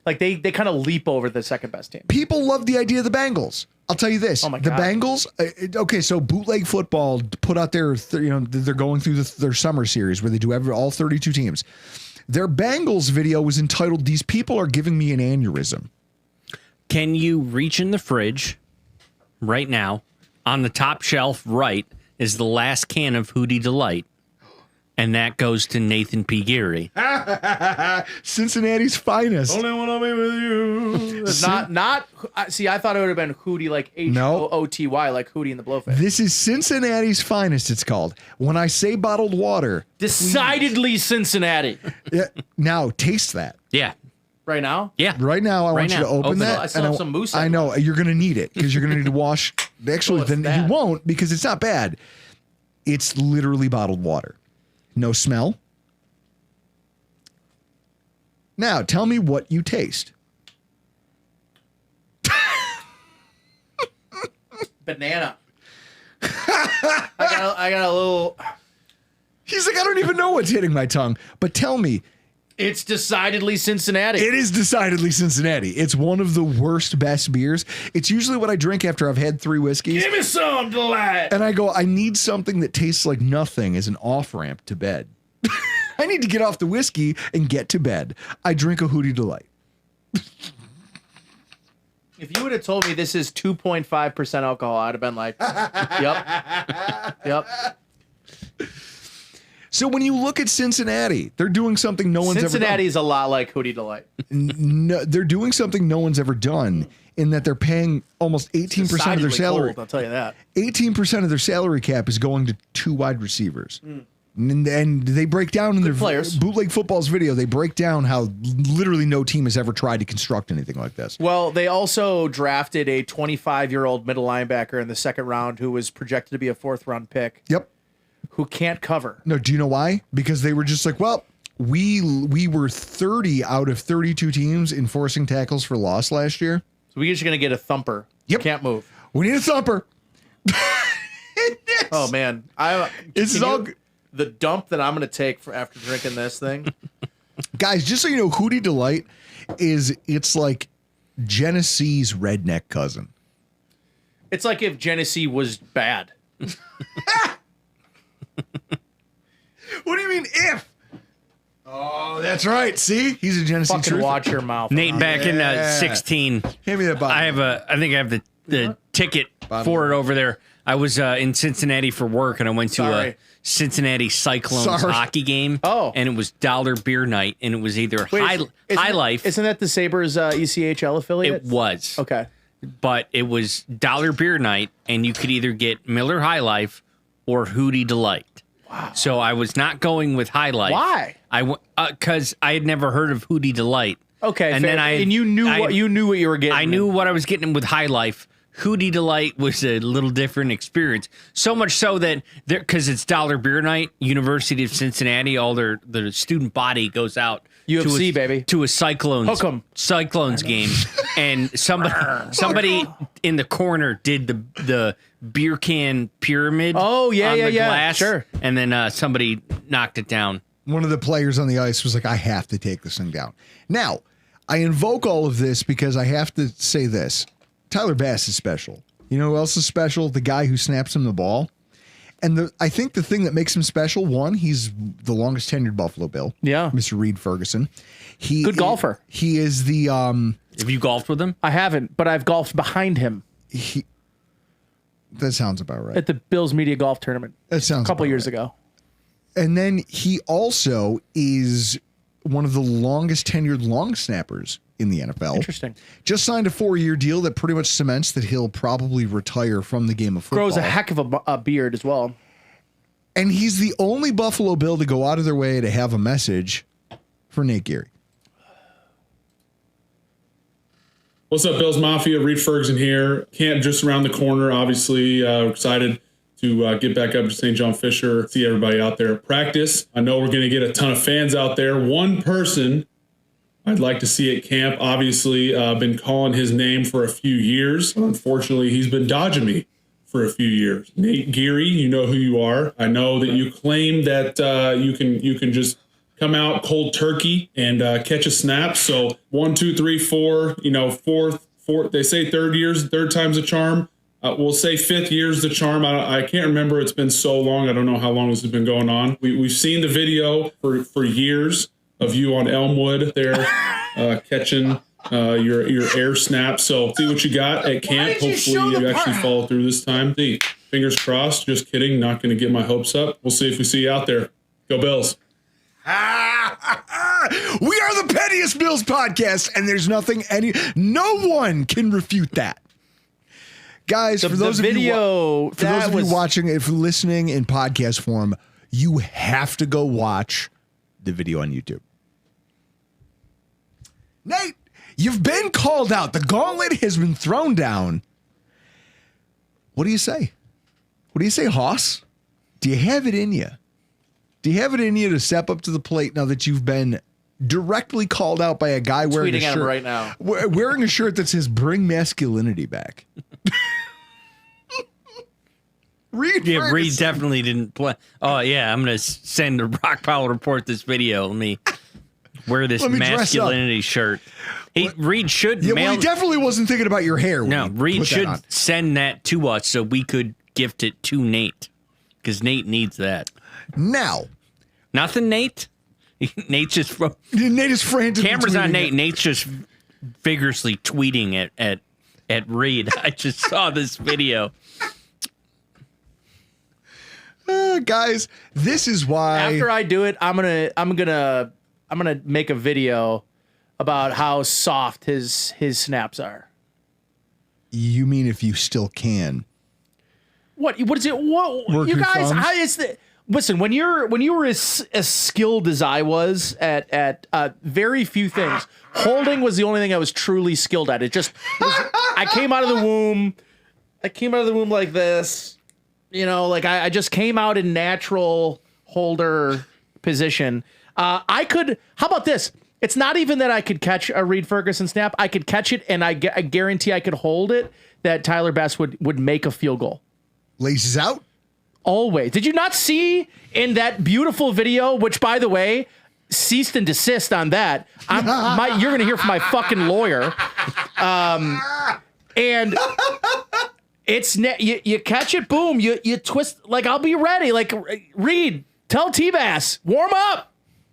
Like they kind of leap over the second best team. People love the idea of the Bengals. I'll tell you this. Oh my the God. Bengals, okay, so Bootleg Football put out their, they're going through their summer series where they do all 32 teams. Their Bengals video was entitled, "These People Are Giving Me an Aneurysm." Can you reach in the fridge right now? On the top shelf right is the last can of Hootie Delight. And that goes to Nathan P. Geary. Cincinnati's finest. Only wanna be with you. See, I thought it would have been Hootie like H-O-O-T-Y, like Hootie and the Blowfish. This is Cincinnati's finest, it's called. When I say bottled water. Decidedly Cincinnati. Yeah, now, taste that. Yeah. Right now? Yeah. Right now, I want you to open that. I still have some moose. I know. You're going to need it because you're going to need to wash. Actually, then you won't because it's not bad. It's literally bottled water. No smell. Now, tell me what you taste. Banana. I got a little... He's like, I don't even know what's hitting my tongue. But tell me. It's decidedly Cincinnati. It is decidedly Cincinnati. It's one of the worst, best beers. It's usually what I drink after I've had 3 whiskeys. Give me some Delight. And I go, I need something that tastes like nothing as an off-ramp to bed. I need to get off the whiskey and get to bed. I drink a Hootie Delight. If you would have told me this is 2.5% alcohol, I'd have been like, yep. So when you look at Cincinnati, they're doing something no one's ever done. Cincinnati's a lot like Hootie Delight. No, they're doing something no one's ever done in that they're paying almost 18% of their salary. Cold, I'll tell you that. 18% of their salary cap is going to 2 wide receivers. And they break down in their players. Bootleg Football's video, they break down how literally no team has ever tried to construct anything like this. Well, they also drafted a 25-year-old middle linebacker in the second round who was projected to be a 4th-round pick. Yep. Who can't cover. No, do you know why? Because they were just like, well, we were 30 out of 32 teams enforcing tackles for loss last year. So we're just going to get a thumper. Yep. Can't move. We need a thumper. Oh, man. The dump that I'm going to take for after drinking this thing. Guys, just so you know, Hootie Delight it's like Genesee's redneck cousin. It's like if Genesee was bad. What do you mean if? Oh, that's right. See? He's a Genesee Fucking truther. watch your mouth. Nate, back in 16. Hand me that bottle. I think I have the ticket for it over there. I was in Cincinnati for work, and I went to a Cincinnati Cyclones hockey game. Oh. And it was dollar beer night, and it was either High Life. Isn't that the Sabres ECHL affiliate? It was. Okay. But it was dollar beer night, and you could either get Miller High Life or Hootie Delight. Wow. So I was not going with High Life. Why? Because I had never heard of Hootie Delight. Okay, and fair. then you knew what you were getting. I knew what I was getting with High Life. Hootie Delight was a little different experience. So much so that because it's dollar beer night, University of Cincinnati, all the student body goes out UFC baby to a Cyclones Hook 'em. Cyclones game, and somebody in the corner did the beer can pyramid. Oh yeah, on the yeah, glass, sure. And then somebody knocked it down. one of the players on the ice was like, I have to take this thing down. Now, I invoke all of this because I have to say this. Tyler Bass is special. You know who else is special? The guy who snaps him the ball. And I think the thing that makes him special, one, he's the longest tenured Buffalo Bill. Yeah. Mr. Reed Ferguson. Good golfer. He is the... Have you golfed with him? I haven't, but I've golfed behind him. That sounds about right. At the Bills Media Golf Tournament. That sounds a couple about years right. ago. And then he also is one of the longest tenured long snappers in the NFL. Interesting. Just signed a 4-year deal that pretty much cements that he'll probably retire from the game of football. Grows a heck of a beard as well. And he's the only Buffalo Bill to go out of their way to have a message for Nate Geary. What's up, Bills Mafia? Reed Ferguson here. Camp just around the corner, obviously. Excited to get back up to St. John Fisher, see everybody out there at practice. I know we're going to get a ton of fans out there. One person I'd like to see at camp, obviously, been calling his name for a few years. Unfortunately, he's been dodging me for a few years. Nate Geary, you know who you are. I know that you claim that you can just come out cold turkey and catch a snap. So 1, 2, 3, 4, fourth. They say third time's a charm. We'll say fifth year's the charm. I can't remember. It's been so long. I don't know how long this has been going on. We've seen the video for years of you on Elmwood there catching your air snap. So see what you got at camp. Hopefully you actually follow through this time. See, fingers crossed. Just kidding. Not going to get my hopes up. We'll see if we see you out there. Go Bills. We are the Pettiest Bills podcast, and there's no one can refute that. Guys, for those of you watching, if listening in podcast form, you have to go watch the video on YouTube. Nate, you've been called out. The gauntlet has been thrown down. What do you say? What do you say, Hoss? Do you have it in you? Do you have it in you to step up to the plate now that you've been directly called out by a guy wearing a shirt right now, wearing a shirt that says "Bring masculinity back"? Reed definitely didn't play. Oh yeah, I'm gonna send a Rockpile Report this video. Let me wear this masculinity shirt. Reed should. Yeah, well, he definitely wasn't thinking about your hair. No, Reed should send that to us so we could gift it to Nate because Nate needs that. Now, nothing, Nate. Nate is frantic. Camera's on Nate. Nate's just vigorously tweeting at Reed. I just saw this video. Guys, this is why. After I do it, I'm gonna make a video about how soft his snaps are. You mean if you still can? What is it? What you guys? How is the? Listen, when you were as skilled as I was at very few things, holding was the only thing I was truly skilled at. I came out of the womb like this, I just came out in natural holder position. How about this? It's not even that I could catch a Reed Ferguson snap. I could catch it, and I guarantee I could hold it, that Tyler Bass would make a field goal. Laces out? Always. Did you not see in that beautiful video, which, by the way, ceased and desist on that? You're going to hear from my fucking lawyer. And it's you catch it, boom, you twist, like, I'll be ready. Like, Reed, tell T-Bass, warm up.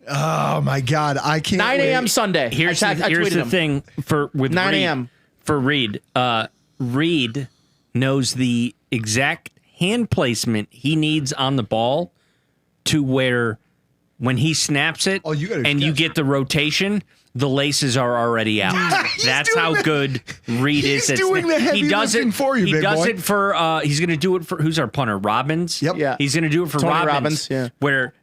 Oh, my God. I can't 9 a.m. Sunday. Here's the thing with 9 Reed, a.m. For Reed. Reed knows the exact hand placement he needs on the ball to where when he snaps it you get the rotation, the laces are already out. That's how good Reed is. He's doing the heavy lifting for you, big boy. He does it for, he's going to do it for, who's our punter? Robbins? Yep. Yeah. He's going to do it for Tony Robbins. Yeah. Where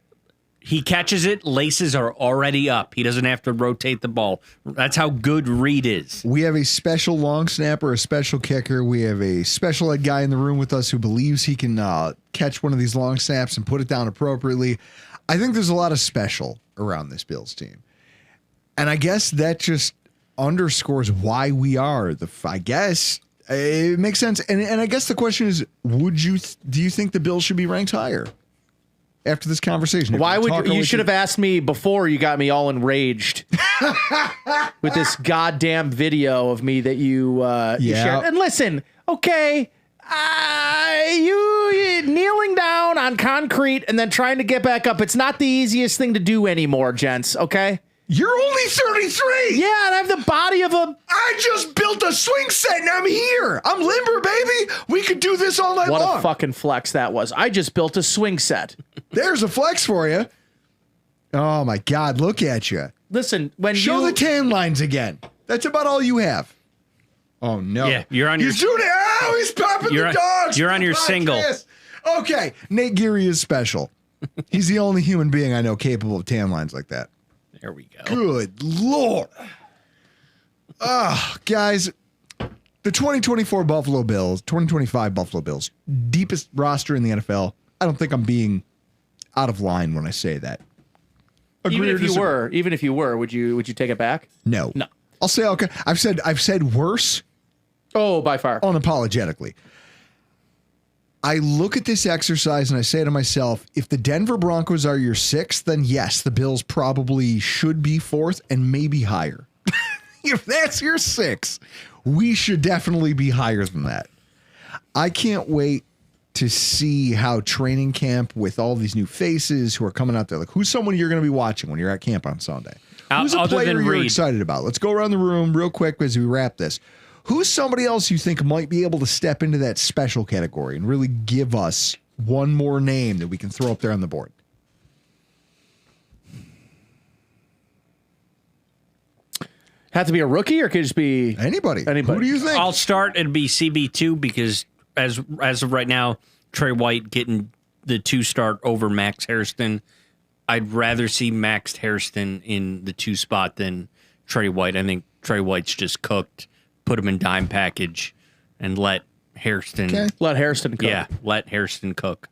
he catches it, laces are already up. He doesn't have to rotate the ball. That's how good Reed is. We have a special long snapper, a special kicker. We have a special ed guy in the room with us who believes he can catch one of these long snaps and put it down appropriately. I think there's a lot of special around this Bills team. And I guess that just underscores why we are I guess it makes sense. And I guess the question is, do you think the Bills should be ranked higher? after this conversation. Why would you should have asked me before you got me all enraged with this goddamn video of me that you shared. And listen, okay, you kneeling down on concrete and then trying to get back up. It's not the easiest thing to do anymore, gents. Okay. You're only 33. Yeah, and I have the body of a... I just built a swing set and I'm here. I'm limber, baby. We could do this all night long. What a fucking flex that was. I just built a swing set. There's a flex for you. Oh, my God. Look at you. Listen, when Show the tan lines again. That's about all you have. Oh, no. Yeah, you're on your... He's doing it. Oh, he's popping the dogs. You're on your single. Okay. Nate Geary is special. He's the only human being I know capable of tan lines like that. There we go. Good Lord. Guys, the 2024 Buffalo Bills, 2025 Buffalo Bills, deepest roster in the NFL. I don't think I'm being out of line when I say that. Even if you were, would you take it back? No. I'll say okay. I've said worse. Oh, by far. Unapologetically. I look at this exercise and I say to myself, if the Denver Broncos are your 6th, then yes, the Bills probably should be 4th and maybe higher. If that's your 6, we should definitely be higher than that. I can't wait to see how training camp with all these new faces who are coming out there. Like, who's someone you're going to be watching when you're at camp on Sunday? Who's a player you're excited about? Let's go around the room real quick as we wrap this. Who's somebody else you think might be able to step into that special category and really give us one more name that we can throw up there on the board? Have to be a rookie, or could it just be anybody? Who do you think? I'll start. It'd be CB2 because as of right now, Trey White getting the 2 start over Max Hairston. I'd rather see Max Hairston in the 2 spot than Trey White. I think Trey White's just cooked. Put him in dime package and let Hairston cook. Yeah, let Hairston cook.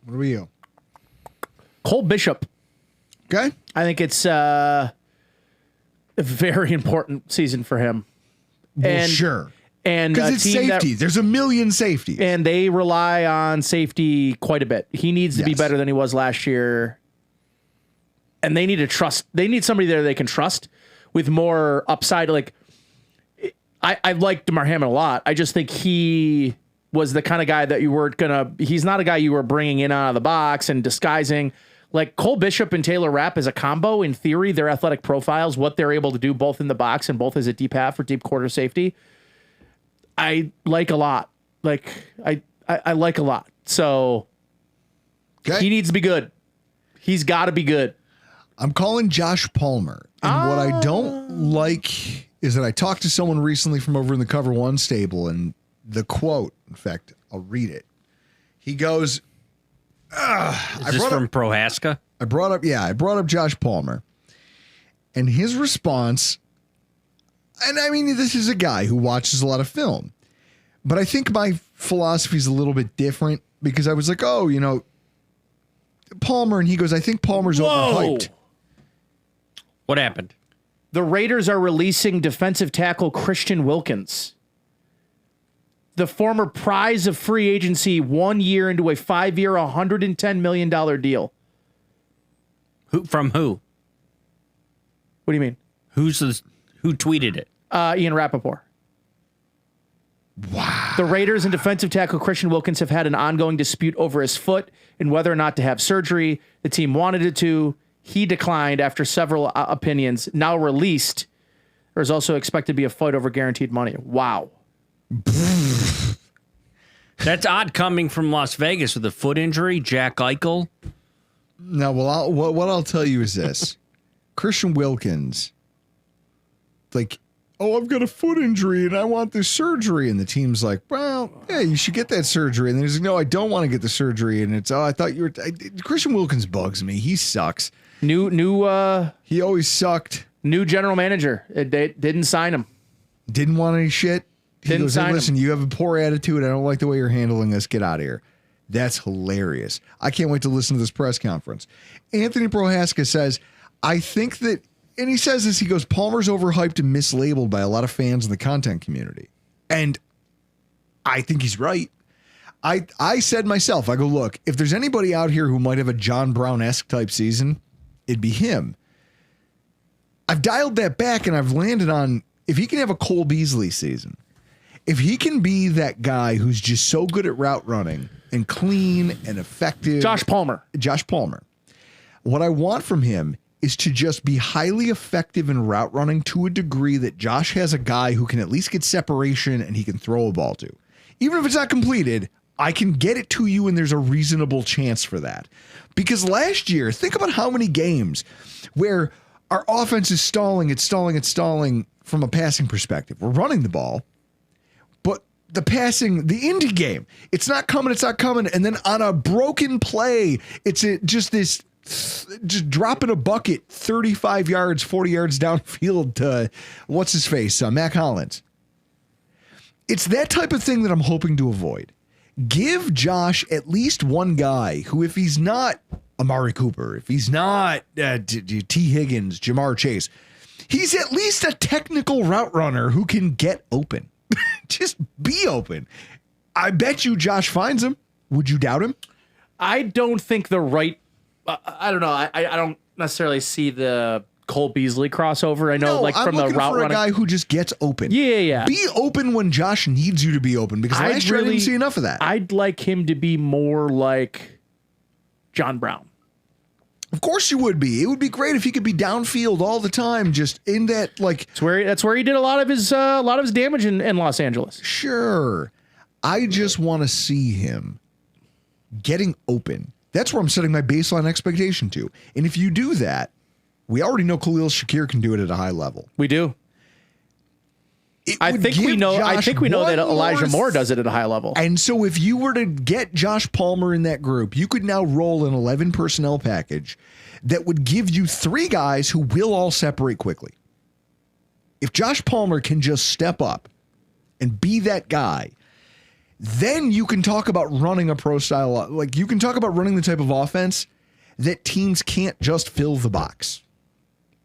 What are you? Cole Bishop. Okay. I think it's a very important season for him. Well, sure. And because it's safety. There's a million safeties. And they rely on safety quite a bit. He needs to be better than he was last year. And they need to trust. They need somebody there they can trust with more upside. Like, I like Damar Hamlin a lot. I just think he was the kind of guy that you were he's not a guy you were bringing in out of the box and disguising. Like Cole Bishop and Taylor Rapp as a combo, in theory, their athletic profiles, what they're able to do both in the box and both as a deep half or deep quarter safety, I like a lot. Like, I like a lot. So he needs to be good. He's got to be good. I'm calling Josh Palmer. And what I don't like is that I talked to someone recently from over in the Cover One stable, and the quote, in fact, I'll read it. He goes, Is this from Prohaska? I brought up Josh Palmer. And his response, and I mean, this is a guy who watches a lot of film, but I think my philosophy is a little bit different because I was like, Palmer, and he goes, I think Palmer's overhyped. What happened? The Raiders are releasing defensive tackle Christian Wilkins. The former prize of free agency 1 year into a 5-year, $110 million deal. From who? What do you mean? Who tweeted it? Ian Rappaport. Wow. The Raiders and defensive tackle Christian Wilkins have had an ongoing dispute over his foot and whether or not to have surgery. The team wanted it to. He declined after several opinions. Now released. There's also expected to be a fight over guaranteed money. Wow. That's odd coming from Las Vegas with a foot injury. Jack Eichel. No, well, what I'll tell you is this. Christian Wilkins, like, I've got a foot injury and I want this surgery. And the team's like, well, yeah, you should get that surgery. And then he's like, no, I don't want to get the surgery. And it's, I thought you were, Christian Wilkins bugs me. He sucks. He always sucked. New general manager. They didn't sign him. Didn't want any shit. He goes, hey, listen, you have a poor attitude. I don't like the way you're handling this. Get out of here. That's hilarious. I can't wait to listen to this press conference. Anthony Prohaska says, I think that, and he says this, he goes, Palmer's overhyped and mislabeled by a lot of fans in the content community. And I think he's right. I said myself, I go, look, if there's anybody out here who might have a John Brown-esque type season, it'd be him. I've dialed that back and I've landed on if he can have a Cole Beasley season, if he can be that guy who's just so good at route running and clean and effective. Josh Palmer. What I want from him is to just be highly effective in route running to a degree that Josh has a guy who can at least get separation and he can throw a ball to. Even if it's not completed, I can get it to you and there's a reasonable chance for that. Because last year, think about how many games where our offense is stalling from a passing perspective. We're running the ball, but the indie game, it's not coming. And then on a broken play, it's just dropping a bucket 35 yards, 40 yards downfield to what's his face, Mac Hollins. It's that type of thing that I'm hoping to avoid. Give Josh at least one guy who, if he's not Amari Cooper, if he's not T. Higgins, Jamar Chase, he's at least a technical route runner who can get open. Just be open. I bet you Josh finds him. Would you doubt him? I don't think I don't know. I don't necessarily see the Cole Beasley crossover. I know, from the route running, a guy who just gets open. Yeah. Be open when Josh needs you to be open, because last year I didn't see enough of that. I'd like him to be more like John Brown. Of course you would be. It would be great if he could be downfield all the time, just in that That's where he did a lot of his damage in Los Angeles. Sure. I just want to see him getting open. That's where I'm setting my baseline expectation to. And if you do that, we already know Khalil Shakir can do it at a high level. We do. I think we know that Elijah Moore does it at a high level. And so if you were to get Josh Palmer in that group, you could now roll an 11 personnel package that would give you 3 guys who will all separate quickly. If Josh Palmer can just step up and be that guy, then you can talk about running a pro style. You can talk about running the type of offense that teams can't just fill the box.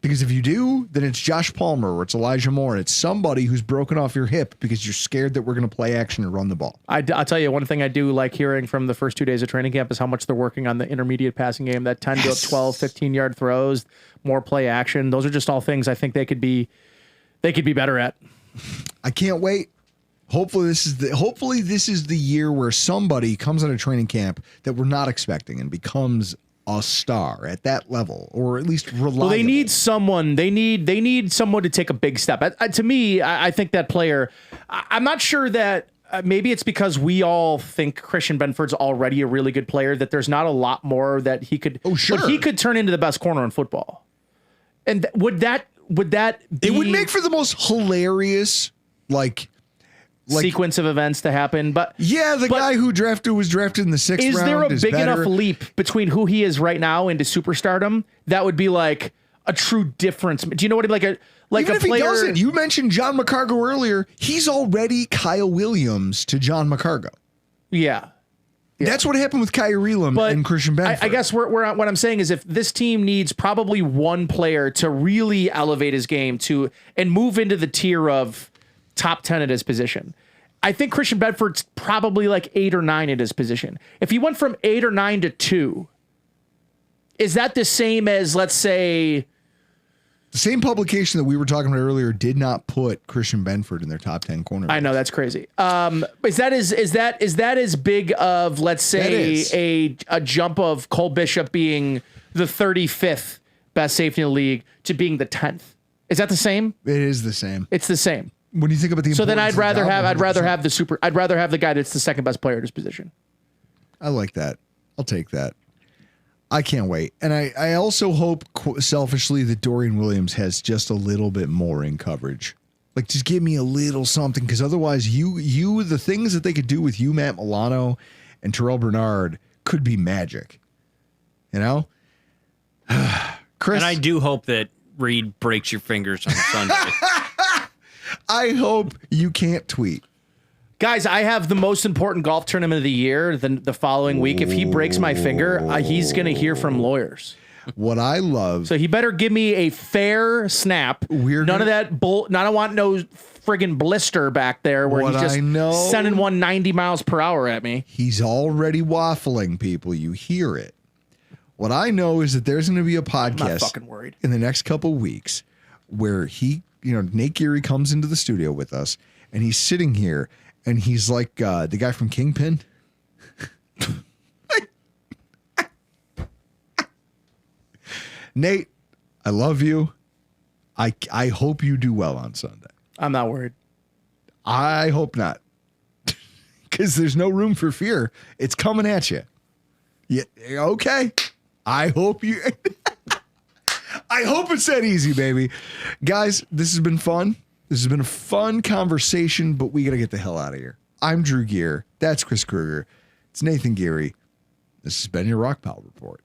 Because if you do, then it's Josh Palmer or it's Elijah Moore. And it's somebody who's broken off your hip because you're scared that we're going to play action and run the ball. I'll tell you, one thing I do like hearing from the first 2 days of training camp is how much they're working on the intermediate passing game, that 10 to 12, 15-yard throws, more play action. Those are just all things I think they could be better at. I can't wait. Hopefully this is the year where somebody comes out of training camp that we're not expecting and becomes a star at that level, or at least reliable. Well, they need someone. They need someone to take a big step. To me, I think that player. I'm not sure that maybe it's because we all think Christian Benford's already a really good player, that there's not a lot more that he could. Oh, sure. But he could turn into the best corner in football. And would that be, it would make for the most hilarious sequence of events to happen. But yeah, the guy who was drafted in the 6th round is there a big enough leap between who he is right now into superstardom that would be like a true difference? Do you know what I mean? Even if player, he doesn't, you mentioned John McCargo earlier. He's already Kyle Williams to John McCargo. Yeah. That's what happened with Kyrie Elam and Christian Benford. I guess what I'm saying is, if this team needs probably one player to really elevate his game and move into the tier of top 10 at his position, I think Christian Benford's probably like 8 or 9 at his position. If he went from 8 or 9 to 2, is that the same as, let's say, the same publication that we were talking about earlier did not put Christian Benford in their top 10 cornerbacks? I know, that's crazy. Is that as big of, let's say, a jump of Cole Bishop being the 35th best safety in the league to being the 10th? Is that the same? It is the same. It's the same. When you think about so then I'd rather have the guy that's the second best player at his position. I like that. I'll take that. I can't wait. And I also hope selfishly that Dorian Williams has just a little bit more in coverage. Just give me a little something, because otherwise the things that they could do with you, Matt Milano and Terrell Bernard, could be magic. You know? Chris. And I do hope that Reed breaks your fingers on Sunday. I hope you can't tweet. Guys, I have the most important golf tournament of the year the following week. If he breaks my finger, he's going to hear from lawyers. What I love. So he better give me a fair snap. None of that bull. I don't want no friggin' blister back there where he's just sending 190 miles per hour at me. He's already waffling, people. You hear it. What I know is that there's going to be a podcast I'm not fucking worried. in the next couple weeks where Nate Geary comes into the studio with us and he's sitting here and he's like the guy from Kingpin. Nate, I love you. I hope you do well on Sunday. I'm not worried. I hope not. Because there's no room for fear. It's coming at you. Yeah, okay. I hope you... I hope it's that easy, baby. Guys, this has been fun. This has been a fun conversation, but we got to get the hell out of here. I'm Drew Gear. That's Chris Kruger. It's Nathan Geary. This has been your Rockpile Report.